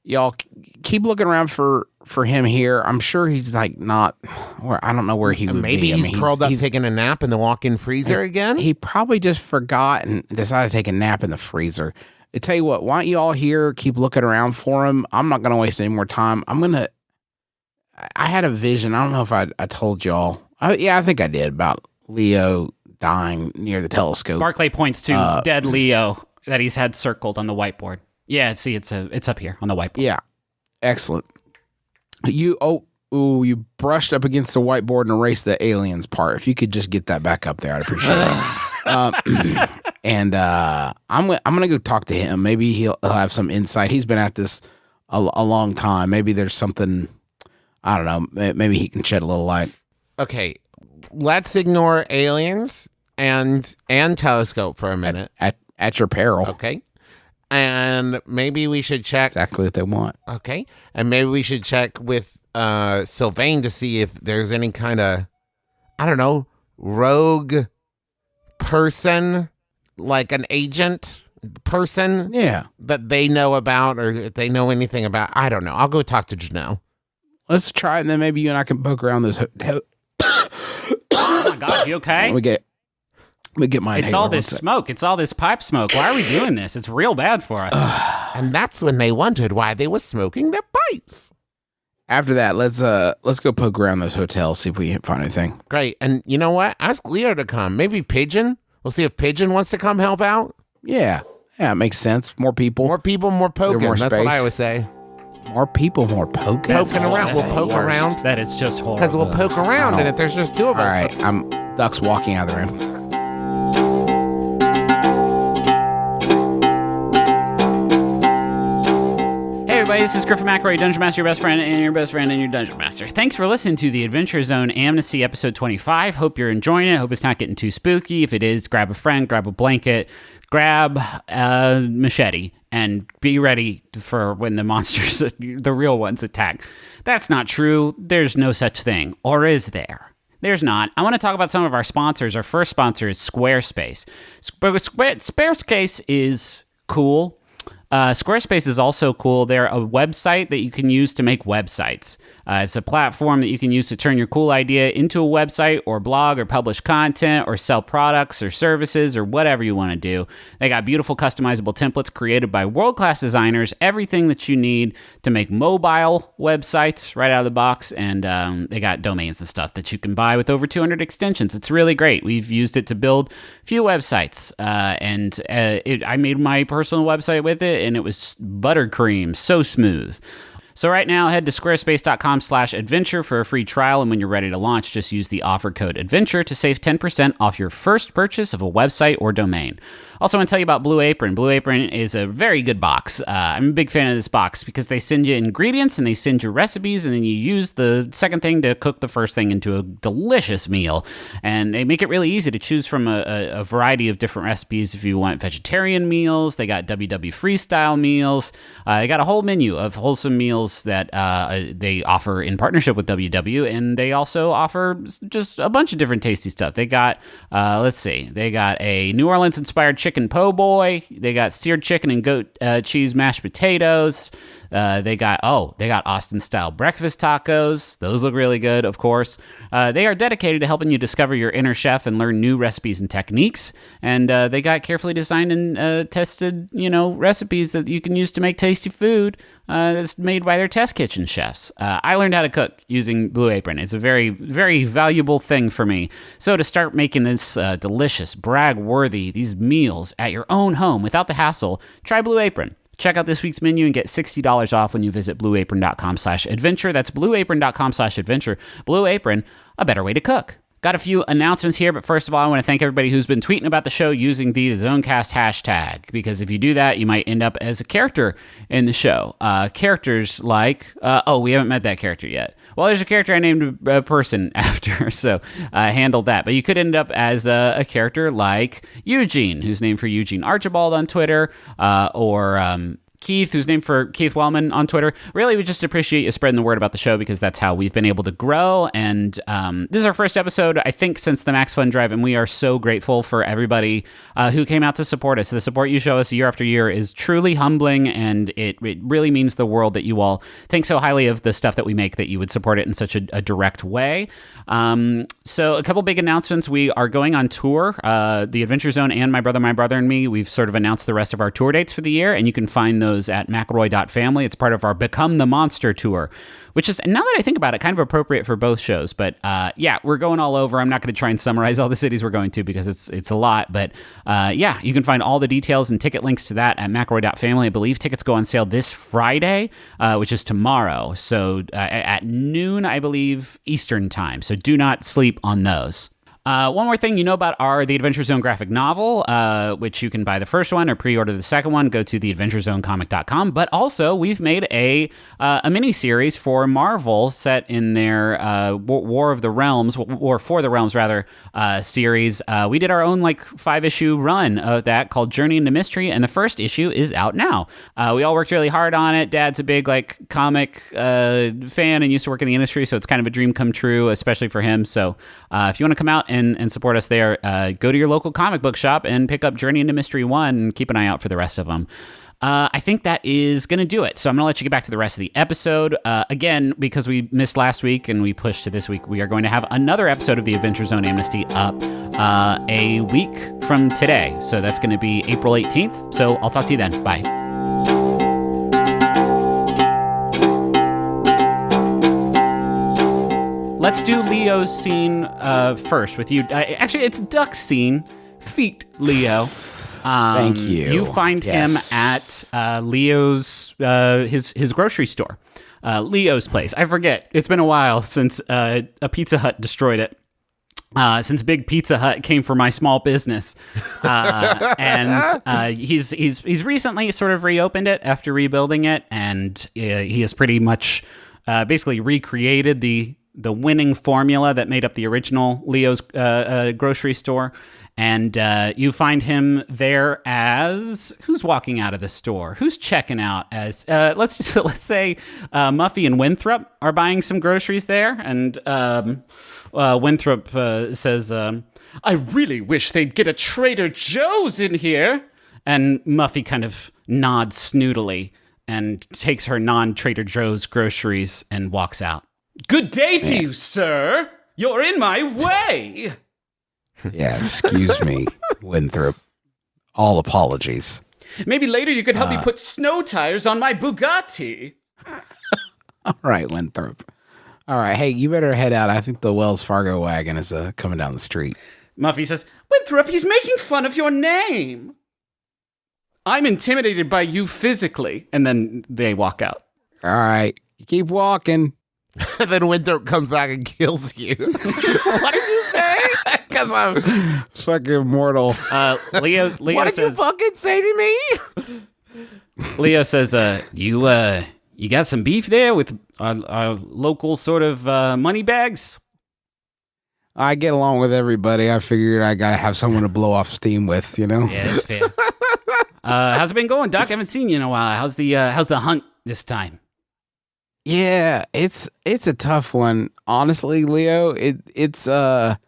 Y'all keep looking around for him here. I'm sure he's like not where I don't know where he would Maybe be. he's curled up taking a nap in the walk-in freezer again. He probably just forgot and decided to take a nap in the freezer. I tell you what, why don't you all here keep looking around for him? I'm not going to waste any more time. I had a vision. I don't know if I told y'all. I think I did about Leo dying near the telescope. Barclay points to dead Leo that he's had circled on the whiteboard. Yeah, see, it's up here on the whiteboard. Yeah, excellent. You brushed up against the whiteboard and erased the aliens part. If you could just get that back up there, I'd appreciate it. And I'm gonna go talk to him. Maybe he'll have some insight. He's been at this a long time. Maybe there's something. I don't know. Maybe he can shed a little light. Okay, let's ignore aliens and telescope for a minute. At your peril. Okay. And maybe we should check. Exactly what they want. Okay. And maybe we should check with Sylvain to see if there's any kind of, I don't know, rogue person, like an agent person Yeah. that they know about or if they know anything about. I don't know. I'll go talk to Janelle. Let's try it, and then maybe you and I can poke around those. Oh my God, you okay? Let me get my. It's all this smoke. It's all this pipe smoke. Why are we doing this? It's real bad for us. And that's when they wondered why they were smoking their pipes. After that, let's go poke around those hotels, see if we can find anything. Great. And you know what? Ask Leo to come. Maybe Pigeon. We'll see if Pigeon wants to come help out. Yeah, it makes sense. More people. More people, more poking. More That's what space. I always say. More people, more poking. Poking around. We'll poke around. That is just horrible. Because we'll poke around, and if there's just two of All us. right, Duck's walking out of the room. Hey everybody, this is Griffin McElroy, Dungeon Master, your best friend and your best friend and your Dungeon Master. Thanks for listening to the Adventure Zone Amnesty episode 25. Hope you're enjoying it. Hope it's not getting too spooky. If it is, grab a friend, grab a blanket, grab a machete, and be ready for when the monsters, the real ones, attack. That's not true. There's no such thing. Or is there? There's not. I want to talk about some of our sponsors. Our first sponsor is Squarespace. Squarespace is cool. Squarespace is also cool. They're a website that you can use to make websites. It's a platform that you can use to turn your cool idea into a website or blog or publish content or sell products or services or whatever you want to do. They got beautiful customizable templates created by world-class designers, everything that you need to make mobile websites right out of the box. And they got domains and stuff that you can buy with over 200 extensions. It's really great. We've used it to build a few websites, and I made my personal website with it, and it was buttercream, so smooth. So right now, head to squarespace.com/adventure for a free trial, and when you're ready to launch, just use the offer code ADVENTURE to save 10% off your first purchase of a website or domain. Also, I want to tell you about Blue Apron. Blue Apron is a very good box. I'm a big fan of this box because they send you ingredients and they send you recipes, and then you use the second thing to cook the first thing into a delicious meal. And they make it really easy to choose from a variety of different recipes. If you want vegetarian meals, they got WW Freestyle meals. They got a whole menu of wholesome meals that they offer in partnership with WW, and they also offer just a bunch of different tasty stuff. They got, they got a New Orleans-inspired chicken po' boy. They got seared chicken and goat cheese mashed potatoes. They got Austin-style breakfast tacos. Those look really good, of course. They are dedicated to helping you discover your inner chef and learn new recipes and techniques. And they got carefully designed and tested, recipes that you can use to make tasty food that's made by their test kitchen chefs. I learned how to cook using Blue Apron. It's a very, very valuable thing for me. So to start making this delicious, brag-worthy, these meals at your own home without the hassle, try Blue Apron. Check out this week's menu and get $60 off when you visit blueapron.com/adventure. That's blueapron.com/adventure. Blue Apron, a better way to cook. Got a few announcements here, but first of all, I want to thank everybody who's been tweeting about the show using the ZoneCast hashtag, because if you do that, you might end up as a character in the show. Characters like, we haven't met that character yet. Well, there's a character I named a person after, so handle that. But you could end up as a character like Eugene, who's named for Eugene Archibald on Twitter, or Keith, who's named for Keith Wellman on Twitter. Really, we just appreciate you spreading the word about the show, because that's how we've been able to grow. And this is our first episode, I think, since the Max Fun Drive, and we are so grateful for everybody who came out to support us. The support you show us year after year is truly humbling, and it really means the world that you all think so highly of the stuff that we make that you would support it in such a direct way. So a couple big announcements. We are going on tour. The Adventure Zone and My Brother and Me, we've sort of announced the rest of our tour dates for the year, and you can find those at McElroy.family. It's part of our Become the Monster tour, which is, now that I think about it, kind of appropriate for both shows. But we're going all over. I'm not going to try and summarize all the cities we're going to, because it's a lot. But you can find all the details and ticket links to that at McElroy.family. I believe tickets go on sale this Friday, which is tomorrow. So at noon, I believe, Eastern time. So do not sleep on those. One more thing you know about are the Adventure Zone graphic novel, which you can buy the first one or pre-order the second one. Go to theadventurezonecomic.com. But also, we've made a mini-series for Marvel set in their War for the Realms, series. We did our own 5-issue run of that called Journey into Mystery, and the first issue is out now. We all worked really hard on it. Dad's a big comic fan and used to work in the industry, so it's kind of a dream come true, especially for him. So if you want to come out and support us there, go to your local comic book shop and pick up Journey into Mystery 1 and keep an eye out for the rest of them. I think that is going to do it. So I'm going to let you get back to the rest of the episode. Again, because we missed last week and we pushed to this week, we are going to have another episode of the Adventure Zone Amnesty up a week from today. So that's going to be April 18th. So I'll talk to you then. Bye. Let's do Leo's scene first with you. Actually, it's Duck's scene. Feet, Leo. Thank you. You find him at Leo's his grocery store. Leo's place. I forget. It's been a while since a Pizza Hut destroyed it. Since Big Pizza Hut came for my small business, and he's recently sort of reopened it after rebuilding it, and he has pretty much basically recreated the winning formula that made up the original Leo's grocery store. And you find him there as who's walking out of the store? Who's checking out? As let's say Muffy and Winthrop are buying some groceries there, and Winthrop says, "I really wish they'd get a Trader Joe's in here." And Muffy kind of nods snootily and takes her non-Trader Joe's groceries and walks out. Good day to you, sir. You're in my way. Yeah, excuse me, Winthrop. All apologies. Maybe later you could help me put snow tires on my Bugatti. All right, Winthrop. All right, hey, you better head out. I think the Wells Fargo wagon is coming down the street. Muffy says, Winthrop, he's making fun of your name. I'm intimidated by you physically. And then they walk out. All right, you keep walking. And then Winthrop comes back and kills you. What did you say? Because I'm fucking mortal. Leo What did you says, fucking say to me? Leo says, you got some beef there with our local sort of money bags? I get along with everybody. I figured I got to have someone to blow off steam with, you know? Yeah, that's fair. How's it been going, Doc? I haven't seen you in a while. How's the hunt this time? Yeah, it's a tough one. Honestly, Leo, it's I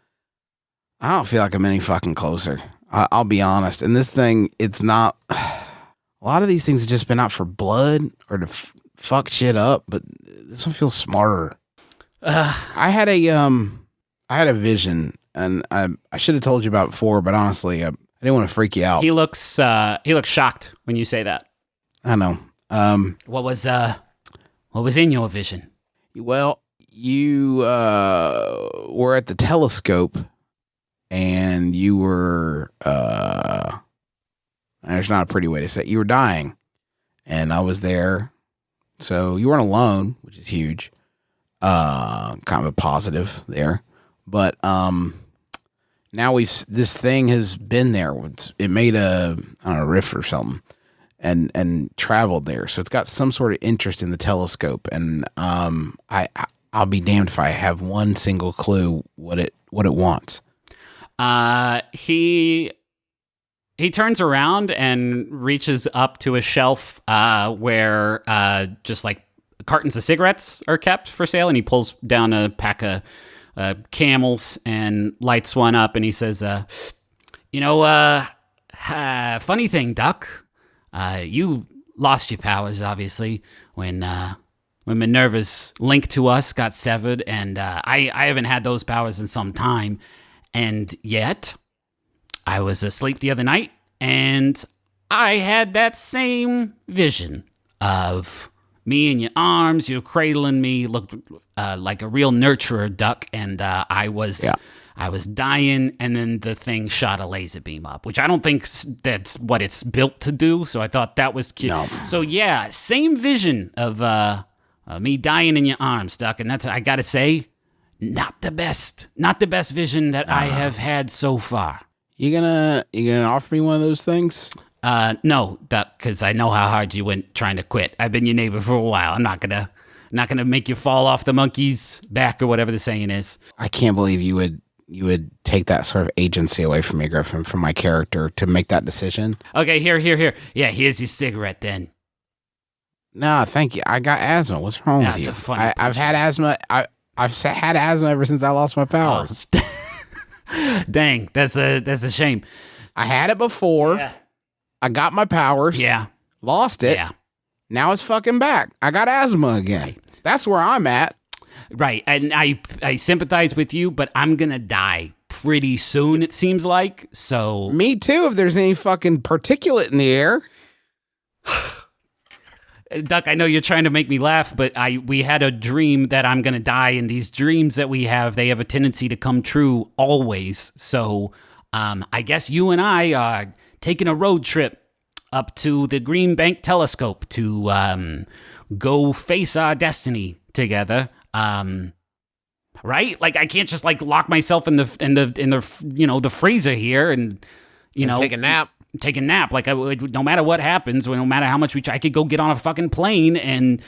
don't feel like I'm any fucking closer. I'll be honest. And this thing, it's not. A lot of these things have just been out for blood or to fuck shit up, but this one feels smarter. I had a vision, and I should have told you about it before, but honestly, I didn't want to freak you out. He looks shocked when you say that. I know. What was in your vision? Well, you were at the telescope, and you were there's not a pretty way to say it. You were dying, and I was there, so you weren't alone, which is huge. Kind of a positive there, but now this thing has been there. It made a riff or something. And traveled there, so it's got some sort of interest in the telescope. And I'll be damned if I have one single clue what it wants. He turns around and reaches up to a shelf where just like cartons of cigarettes are kept for sale, and he pulls down a pack of Camels and lights one up, and he says, funny thing, Duck. You lost your powers, obviously, when Minerva's link to us got severed, and I haven't had those powers in some time. And yet, I was asleep the other night, and I had that same vision of me in your arms, you cradling me, looked like a real nurturer, Duck, and I was dying, and then the thing shot a laser beam up, which I don't think that's what it's built to do, so I thought that was cute. No. So yeah, same vision of me dying in your arms, Duck, and that's, I gotta say, not the best vision that I have had so far. You gonna offer me one of those things? No, Duck, because I know how hard you went trying to quit. I've been your neighbor for a while. I'm not gonna make you fall off the monkey's back or whatever the saying is. I can't believe you would take that sort of agency away from me, Griffin, from my character to make that decision. Okay, here. Yeah, here's your cigarette then. No, thank you. I got asthma. What's wrong with you? I've had asthma. I've had asthma ever since I lost my powers. Oh. Dang, that's a shame. I had it before. Yeah. I got my powers. Yeah. Lost it. Yeah. Now it's fucking back. I got asthma again. Right. That's where I'm at. Right, and I sympathize with you, but I'm gonna die pretty soon, it seems like, so... Me too, if there's any fucking particulate in the air. Duck, I know you're trying to make me laugh, but we had a dream that I'm gonna die, and these dreams that we have, they have a tendency to come true always, so I guess you and I are taking a road trip up to the Green Bank Telescope to go face our destiny together. Right? Like I can't just like lock myself in the the freezer here and take a nap. Like no matter what happens, no matter how much I could go get on a fucking plane and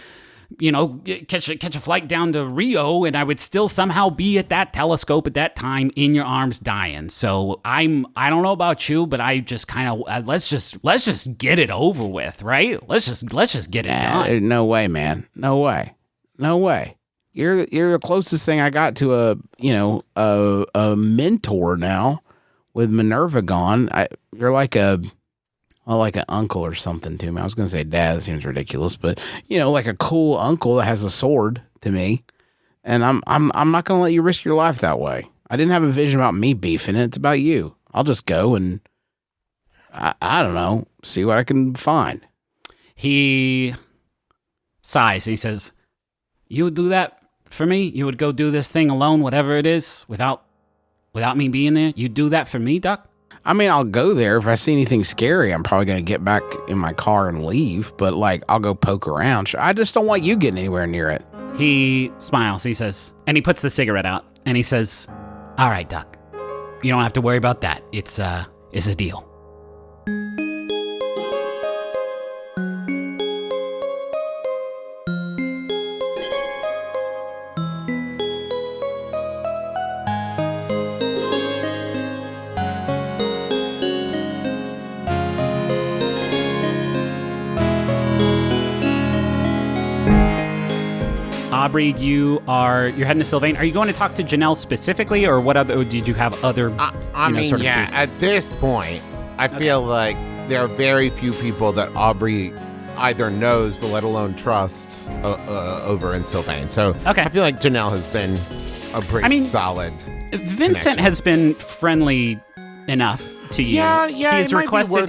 catch a flight down to Rio, and I would still somehow be at that telescope at that time in your arms dying. So I don't know about you, but I just kind of let's just get it over with, right? Let's just get it done. No way, man. No way. You're the closest thing I got to a mentor now with Minerva gone. You're like a Well, like an uncle or something to me. I was going to say dad. That seems ridiculous, but like a cool uncle that has a sword to me. And I'm not going to let you risk your life that way. I didn't have a vision about me beefing it. It's about you. I'll just go and I don't know, see what I can find. He sighs and he says, "You would do that for me? You would go do this thing alone, whatever it is, without me being there? You'd do that for me, Doc?" I mean, I'll go there. If I see anything scary, I'm probably going to get back in my car and leave. But, I'll go poke around. I just don't want you getting anywhere near it. He smiles. He says, and he puts the cigarette out. And he says, "All right, Doc. You don't have to worry about that. It's a deal." Aubrey, you're heading to Sylvain. Are you going to talk to Janelle specifically, or what other? Or did you have other? At this point, I feel like there are very few people that Aubrey either knows, let alone trusts, over in Sylvain. So okay. I feel like Janelle has been a pretty solid. Vincent connection. has been friendly enough to you. Yeah. He's requested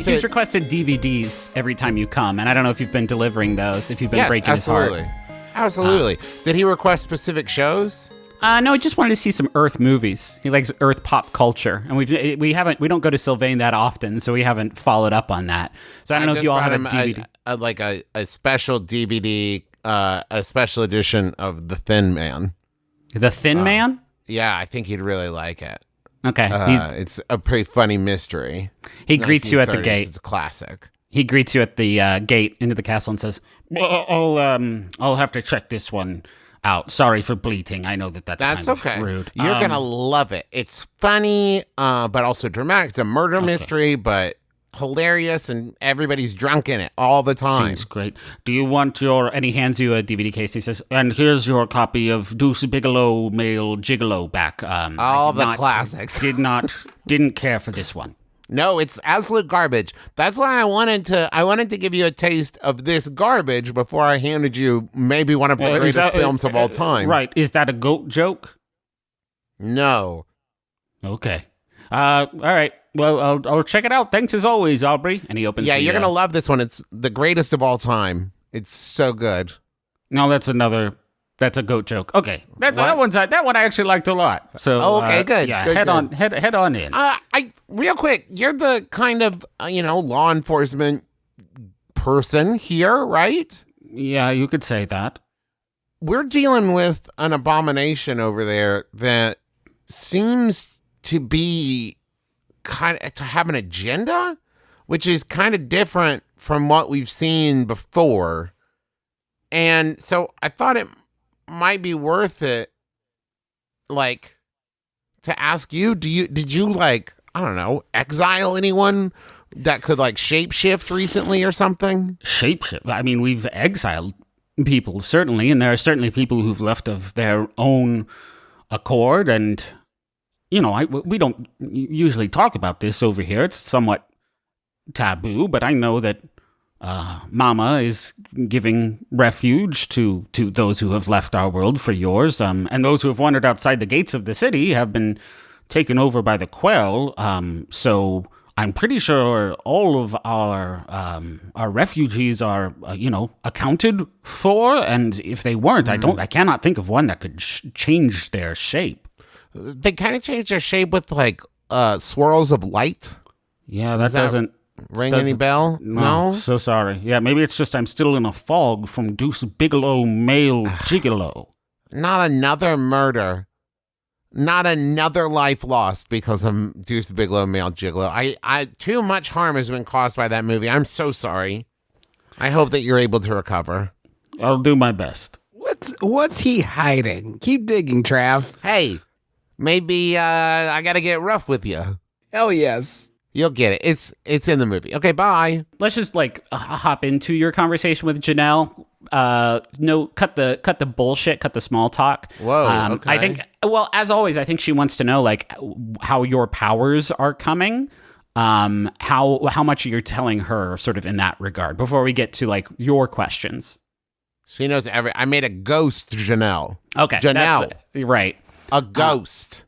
DVDs every time you come, and I don't know if you've been delivering those. If you've been breaking his heart. Absolutely. Did he request specific shows? No, he just wanted to see some Earth movies. He likes Earth pop culture, and we don't go to Sylvain that often, so we haven't followed up on that. So I don't know if you all have a DVD, a special DVD, a special edition of The Thin Man. The Thin Man. Yeah, I think he'd really like it. Okay, it's a pretty funny mystery. He greets you at the gate. It's a classic. He greets you at the gate into the castle and says, "I'll have to check this one out. Sorry for bleating. I know that's kind okay. of rude. You're gonna love it. It's funny, but also dramatic. It's a murder mystery, but hilarious, and everybody's drunk in it all the time. Seems great. Do you want your?" And he hands you a DVD case. He says, "And here's your copy of Deuce Bigalow, Male Gigolo back. All the classics. Didn't care for this one." No, it's absolute garbage. That's why I wanted to give you a taste of this garbage before I handed you maybe one of the greatest films of all time. Right. Is that a goat joke? No. Okay. All right. Well, I'll check it out. Thanks as always, Aubrey. And he opens. Yeah, you're gonna love this one. It's the greatest of all time. It's so good. No, that's a goat joke. Okay, that one I actually liked a lot. So okay, good. Yeah, good, head on in. Real quick, you're the kind of law enforcement person here, right? Yeah, you could say that. We're dealing with an abomination over there that seems to be to have an agenda, which is kind of different from what we've seen before. And so I thought it might be worth it, to ask you, did you I don't know, exile anyone that could shapeshift recently or something? Shapeshift? I mean, we've exiled people, certainly, and there are certainly people who've left of their own accord, and we don't usually talk about this over here. It's somewhat taboo, but I know that Mama is giving refuge to those who have left our world for yours, and those who have wandered outside the gates of the city have been taken over by the Quell. So I'm pretty sure all of our refugees are, accounted for, and if they weren't, I cannot think of one that could change their shape. They kind of change their shape with swirls of light. Yeah, that doesn't ring any bell? No? So sorry. Yeah, maybe it's just I'm still in a fog from Deuce Bigalow, Male Gigolo. Not another murder. Not another life lost because of Deuce Bigalow, Male Gigolo. I too much harm has been caused by that movie. I'm so sorry. I hope that you're able to recover. I'll do my best. What's he hiding? Keep digging, Trav. Hey, maybe I gotta get rough with you. Hell yes. You'll get it. It's in the movie. Okay, bye. Let's just hop into your conversation with Janelle. No, cut the bullshit, cut the small talk. Whoa. Okay. I think, well, as always, I think she wants to know how your powers are coming. how much you're telling her sort of in that regard before we get to like your questions. She knows I made a ghost, Janelle. Okay. Janelle. Right. A ghost.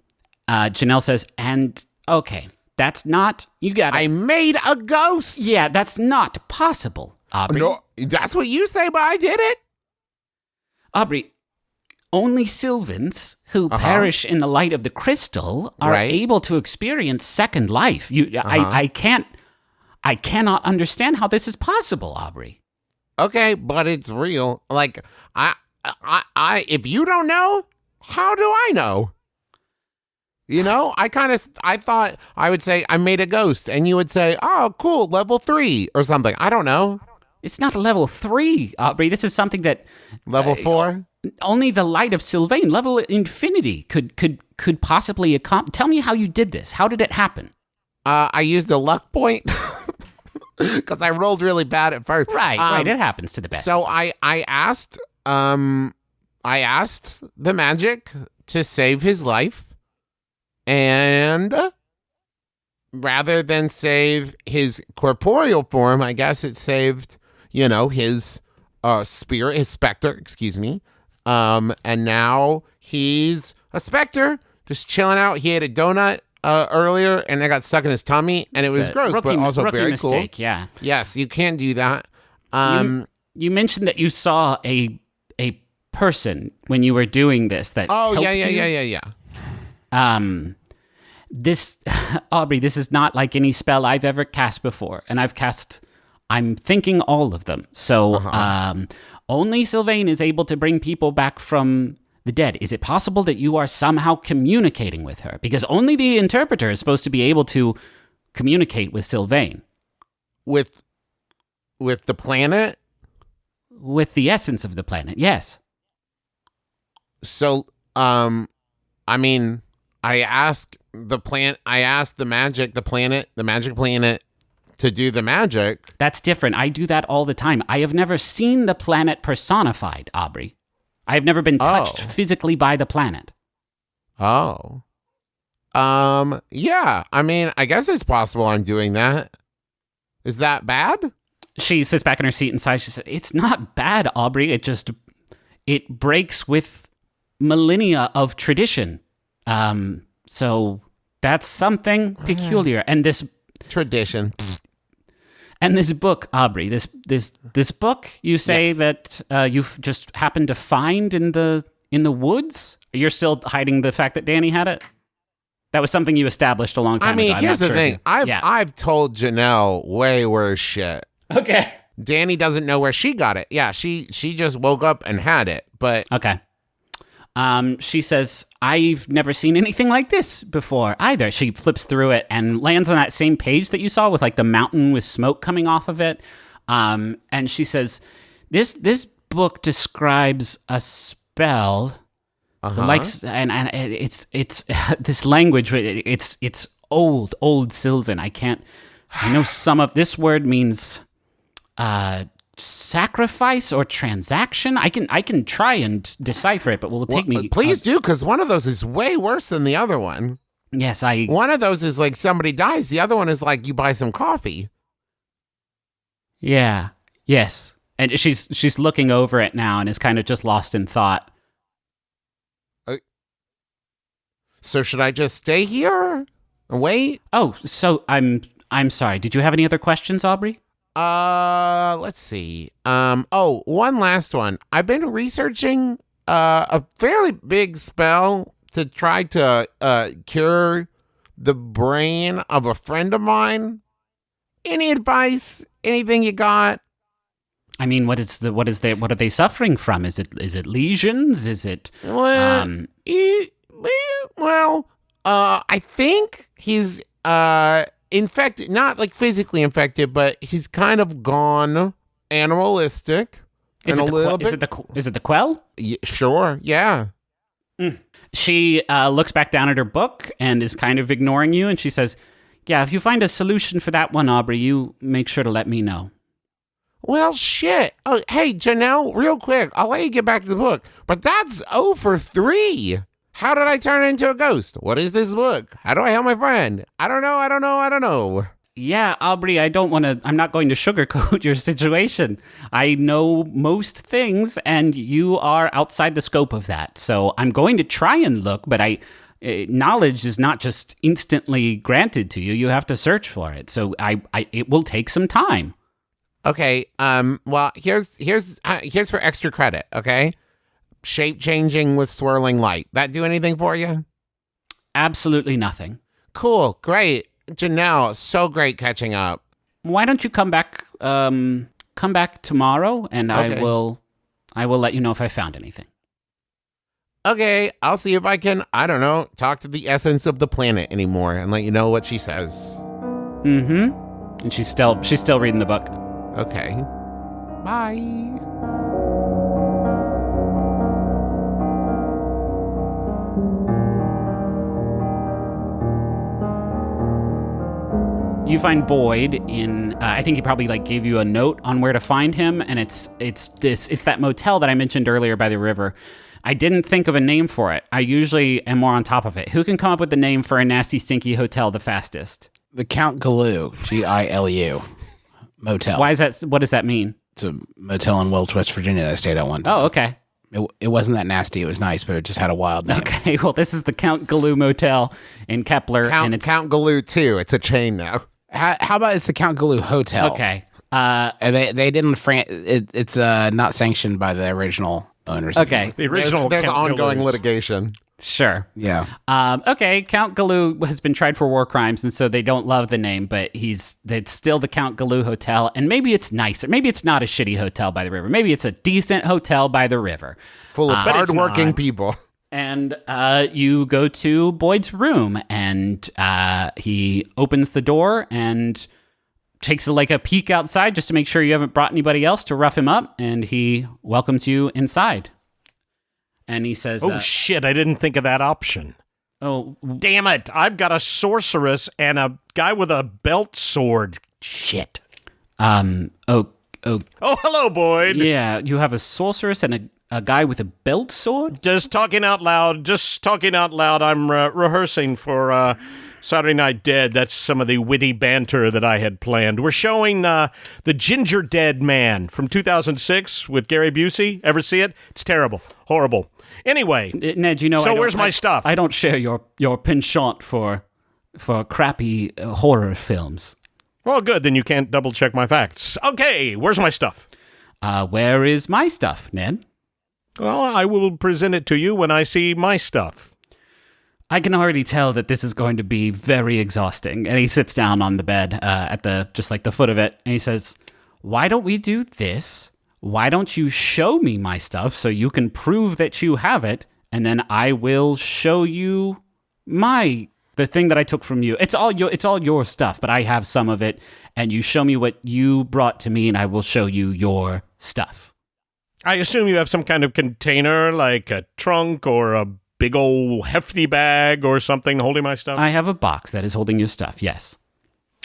Janelle says, and okay, that's not, you got it. I made a ghost. Yeah, that's not possible, Aubrey. No, that's what you say, but I did it. Aubrey, only Sylvans who perish in the light of the crystal are able to experience second life. I cannot understand how this is possible, Aubrey. Okay, but it's real. Like, I if you don't know, how do I know? You know, I thought I would say I made a ghost, and you would say, oh, cool, level 3 or something. I don't know. It's not a level 3, Aubrey. This is something that level 4. Only the light of Sylvain, level infinity, could possibly tell me how you did this. How did it happen? I used a luck point because I rolled really bad at first. Right. It happens to the best. So I asked the magic to save his life, and rather than save his corporeal form, I guess it saved, his spirit, his specter, excuse me. And now he's a specter, just chilling out. He ate a donut earlier, and it got stuck in his tummy, and it was gross, but also very mistake, cool. Yeah. Yes, you can't do that. You mentioned that you saw a person when you were doing this. Yeah. This, Aubrey, this is not like any spell I've ever cast before, and I'm thinking all of them. So, only Sylvain is able to bring people back from the dead. Is it possible that you are somehow communicating with her? Because only the interpreter is supposed to be able to communicate with Sylvain. With the planet? With the essence of the planet, yes. So, I asked the magic planet to do the magic. That's different. I do that all the time. I have never seen the planet personified, Aubrey. I have never been touched physically by the planet. Oh. Yeah. I guess it's possible I'm doing that. Is that bad? She sits back in her seat and sighs. She said, it's not bad, Aubrey. It breaks with millennia of tradition. So that's something peculiar. And this tradition. And this book, Aubrey, this book, you say that you've just happened to find in the woods? You're still hiding the fact that Danny had it? That was something you established a long time ago. Here's the thing. I've told Janelle way worse shit. Okay. Danny doesn't know where she got it. Yeah, she just woke up and had it. But okay. She says, I've never seen anything like this before either. She flips through it and lands on that same page that you saw with like the mountain with smoke coming off of it. And she says, this book describes a spell. Like, and it's this language. It's old Sylvan. I know some of this word means sacrifice or transaction. I can try and decipher it, but will take me. Please do, because one of those is way worse than the other one. Yes, one of those is like somebody dies. The other one is like you buy some coffee. Yeah. Yes. And she's looking over it now and is kind of just lost in thought. So should I just stay here and wait? Oh, so I'm sorry. Did you have any other questions, Aubrey? Let's see. One last one. I've been researching a fairly big spell to try to cure the brain of a friend of mine. Any advice? Anything you got? I mean, what are they suffering from? Is it lesions? Is it I think he's infected, not like physically infected, but he's kind of gone animalistic. Is it the quell? Yeah, sure, yeah. She looks back down at her book and is kind of ignoring you, and she says, yeah, if you find a solution for that one, Aubrey, you make sure to let me know. Well, shit. Oh, hey, Janelle, real quick, I'll let you get back to the book, but that's 0 for 3. How did I turn into a ghost? What is this book? How do I help my friend? I don't know. Yeah, Aubrey, I'm not going to sugarcoat your situation. I know most things, and you are outside the scope of that. So I'm going to try and look, but knowledge is not just instantly granted to you. You have to search for it. So it will take some time. Okay. Well, here's for extra credit. Okay. Shape changing with swirling light. That do anything for you? Absolutely nothing. Cool. Great. Janelle, so great catching up. Why don't you come back tomorrow, and Okay. I will let you know if I found anything. Okay, I'll see if I can, I don't know, talk to the essence of the planet anymore and let you know what she says. Mm-hmm. And she's still reading the book. Okay. Bye. You find Boyd in. I think he probably gave you a note on where to find him, and it's that motel that I mentioned earlier by the river. I didn't think of a name for it. I usually am more on top of it. Who can come up with the name for a nasty, stinky hotel the fastest? The Count Galoo, Gilu, motel. Why is that? What does that mean? It's a motel in Welch, West Virginia that I stayed at one time. Oh, okay. It wasn't that nasty. It was nice, but it just had a wild name. Okay, well, this is the Count Galoo Motel in Kepler, and it's Count Galoo 2. It's a chain now. How about it's the Count Galoo Hotel? okay. And they didn't. It's not sanctioned by the original owners. Okay, The original There's Count ongoing Galoos. litigation. sure. Yeah. Okay, Count Galoo has been tried for war crimes, and so they don't love the name, but it's still the Count Galoo Hotel, and maybe it's nicer. Maybe it's not a shitty hotel by the river. Maybe it's a decent hotel by the river. Full of But it's hardworking not. people. And you go to Boyd's room, and he opens the door and takes a peek outside just to make sure you haven't brought anybody else to rough him up, and he welcomes you inside. And he says, Oh, shit, I didn't think of that option. oh, Damn it, I've got a sorceress and a guy with a belt sword. Shit. oh, Oh, hello, Boyd. yeah, you have a sorceress and a guy with a belt sword? Just talking out loud. I'm rehearsing for Saturday Night Dead. That's some of the witty banter that I had planned. We're showing The Ginger Dead Man from 2006 with Gary Busey. Ever see it? It's terrible. Horrible. Anyway, Ned, you know. So where's my stuff? I don't share your penchant for crappy horror films. well, good. Then you can't double check my facts. Okay, where's my stuff? Where is my stuff, Ned? Well, I will present it to you when I see my stuff. I can already tell that this is going to be very exhausting. And he sits down on the bed at the foot of it, and he says, "Why don't we do this? Why don't you show me my stuff so you can prove that you have it, and then I will show you the thing that I took from you. It's all your stuff, but I have some of it, and you show me what you brought to me, and I will show you your stuff." I assume you have some kind of container, like a trunk or a big old hefty bag or something holding my stuff? I have a box that is holding your stuff, yes.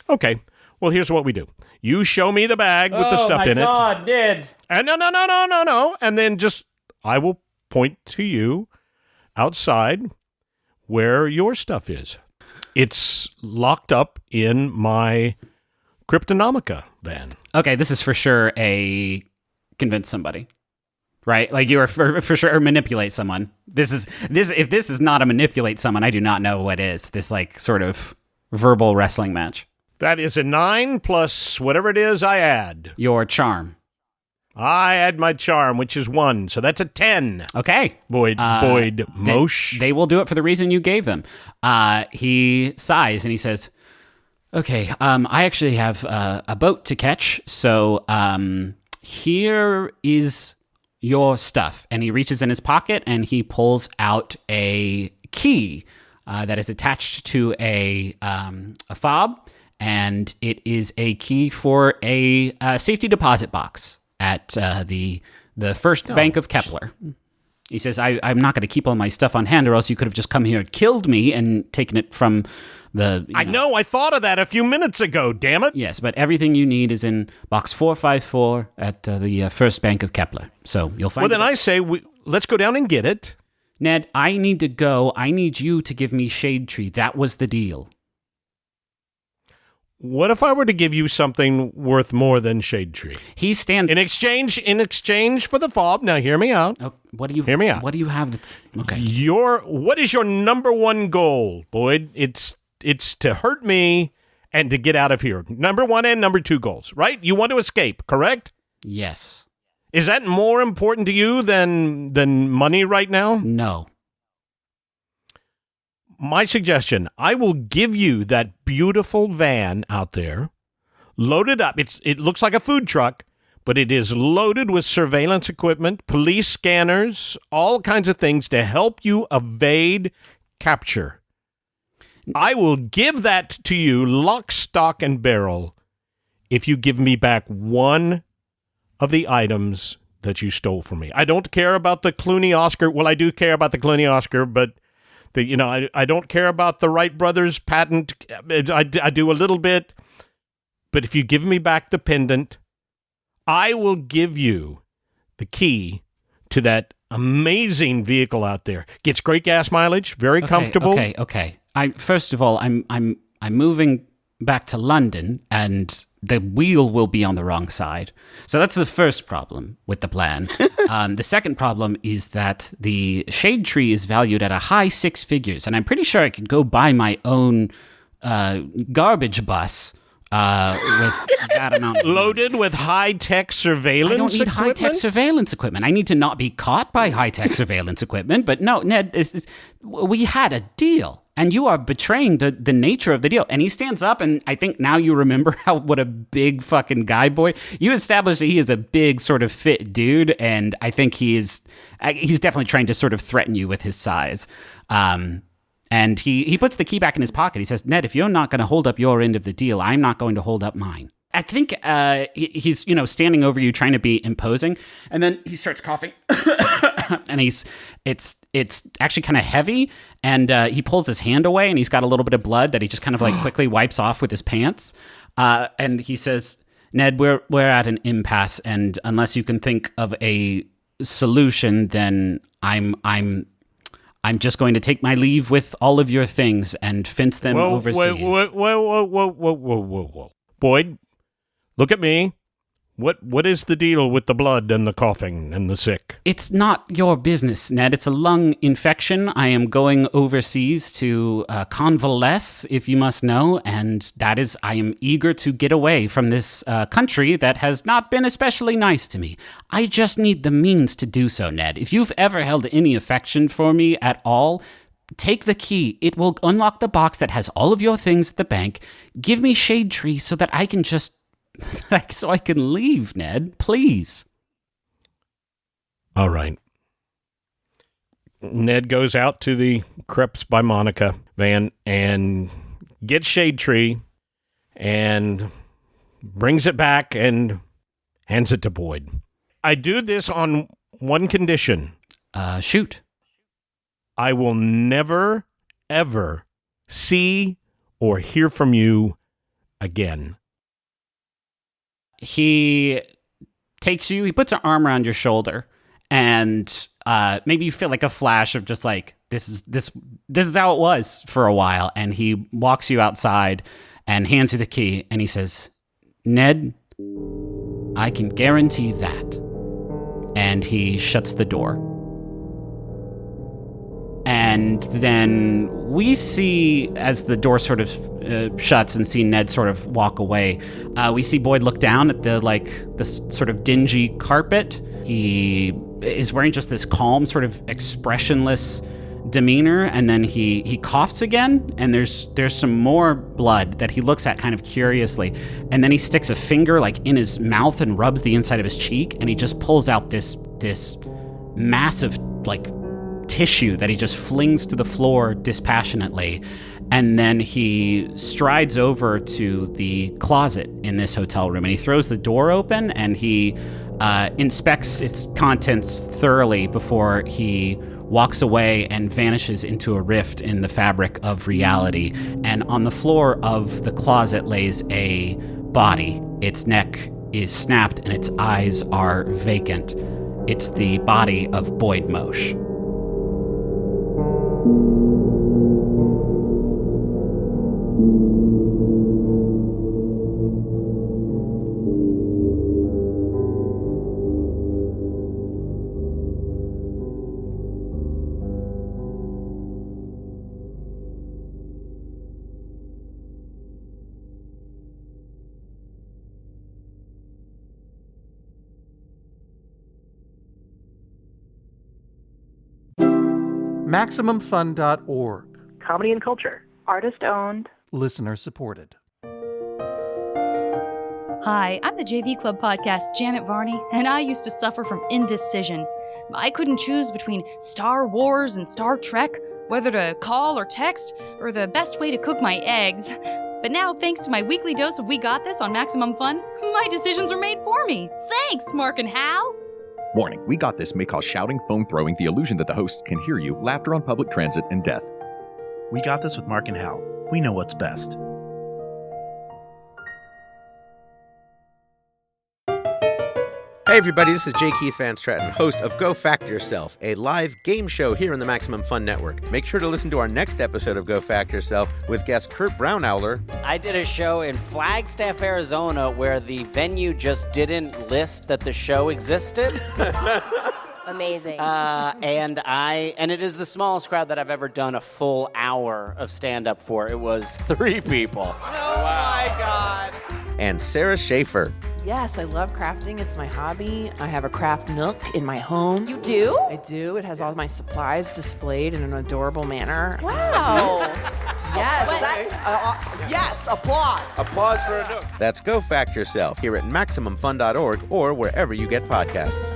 Okay. Well, here's what we do. You show me the bag with the stuff in it. Oh, my God, Ned. And no. And then I will point to you outside where your stuff is. It's locked up in my Cryptonomica van. Okay, this is for sure a convince somebody. Right? Like you are for sure or manipulate someone. If this is not a manipulate someone, I do not know what is. This sort of verbal wrestling match. That is a 9 plus whatever it is I add. Your charm. I add my charm, which is 1. So that's a 10. Okay. Boyd Mosh. They will do it for the reason you gave them. He sighs and he says, "Okay, I actually have a boat to catch, so here is your stuff." And he reaches in his pocket and he pulls out a key that is attached to a fob, and it is a key for a safety deposit box at the First Bank of Kepler. He says, I'm not going to keep all my stuff on hand, or else you could have just come here and killed me and taken it from the... I know, I thought of that a few minutes ago, damn it. Yes, but everything you need is in box 454 at the First Bank of Kepler. So you'll find Well, then it. I say, let's go down and get it. Ned, I need to go. I need you to give me Shade Tree. That was the deal. What if I were to give you something worth more than Shade Tree? He stands In exchange for the fob, now hear me out. Oh, what do you Hear me out. What do you have? Okay. What is your number one goal, Boyd? It's to hurt me and to get out of here. Number one and number two goals, right? You want to escape, correct? Yes. Is that more important to you than money right now? No. My suggestion, I will give you that beautiful van out there, loaded up. It looks like a food truck, but it is loaded with surveillance equipment, police scanners, all kinds of things to help you evade capture. I will give that to you lock, stock, and barrel if you give me back one of the items that you stole from me. I don't care about the Clooney Oscar. Well, I do care about the Clooney Oscar, but I don't care about the Wright brothers patent. I do a little bit, but if you give me back the pendant, I will give you the key to that amazing vehicle out there. Gets great gas mileage, very comfortable. Okay. First of all, I'm moving back to London, and the wheel will be on the wrong side. So that's the first problem with the plan. The second problem is that the Shade Tree is valued at a high six figures, and I'm pretty sure I could go buy my own garbage bus with that amount of money. Loaded with high-tech surveillance I don't need equipment? high-tech surveillance equipment. I need to not be caught by high-tech surveillance equipment. But no, Ned, we had a deal, and you are betraying the nature of the deal. And he stands up, and I think now you remember what a big fucking guy, Boyd. You established that he is a big, sort of fit dude, and I think he's definitely trying to sort of threaten you with his size. And he puts the key back in his pocket. He says, Ned, if you're not going to hold up your end of the deal, I'm not going to hold up mine. I think he's, standing over you, trying to be imposing. And then he starts coughing. And it's actually kind of heavy. And he pulls his hand away, and he's got a little bit of blood that he just kind of like quickly wipes off with his pants. And he says, Ned, we're at an impasse. And unless you can think of a solution, then I'm just going to take my leave with all of your things and fence them overseas. Whoa. Boyd, look at me. What is the deal with the blood and the coughing and the sick? It's not your business, Ned. It's a lung infection. I am going overseas to convalesce, if you must know, and I am eager to get away from this country that has not been especially nice to me. I just need the means to do so, Ned. If you've ever held any affection for me at all, take the key. It will unlock the box that has all of your things at the bank. Give me Shade Tree so that I can just... so I can leave, Ned. Please. All right. Ned goes out to the Crepes by Monica van and gets Shade Tree and brings it back and hands it to Boyd. I do this on one condition. Shoot. I will never, ever see or hear from you again. He takes you, he puts an arm around your shoulder, and maybe you feel like a flash of just like, this is how it was for a while. And he walks you outside and hands you the key, and he says, Ned, I can guarantee that. And he shuts the door. And then we see, as the door sort of shuts and see Ned sort of walk away, we see Boyd look down at this sort of dingy carpet. He is wearing just this calm, sort of expressionless demeanor, and then he coughs again, and there's some more blood that he looks at kind of curiously, and then he sticks a finger like in his mouth and rubs the inside of his cheek, and he just pulls out this massive like tissue that he just flings to the floor dispassionately. And then he strides over to the closet in this hotel room, and he throws the door open, and he inspects its contents thoroughly before he walks away and vanishes into a rift in the fabric of reality. And on the floor of the closet lays a body. Its neck is snapped and its eyes are vacant. It's the body of Boyd Moshe. Thank you. MaximumFun.org. Comedy and culture. Artist owned. Listener supported. Hi, I'm the JV Club podcast, Janet Varney, and I used to suffer from indecision. I couldn't choose between Star Wars and Star Trek, whether to call or text, or the best way to cook my eggs. But now, thanks to my weekly dose of We Got This on Maximum Fun, my decisions are made for me. Thanks, Mark and Hal! Warning, We Got This may cause shouting, phone throwing, the illusion that the hosts can hear you, laughter on public transit, and death. We Got This with Mark and Hal. We know what's best. Hey everybody, this is J. Keith Van Stratton, host of Go Fact Yourself, a live game show here on the Maximum Fun Network. Make sure to listen to our next episode of Go Fact Yourself with guest Kurt Brownowler. I did a show in Flagstaff, Arizona, where the venue just didn't list that the show existed. Amazing. And it is the smallest crowd that I've ever done a full hour of stand-up for. It was 3 people. Oh my God. And Sarah Schaefer. Yes, I love crafting. It's my hobby. I have a craft nook in my home. You do? I do. It has all my supplies displayed in an adorable manner. Wow. Yes. Yes, applause. Applause for a nook. That's Go Fact Yourself here at MaximumFun.org or wherever you get podcasts.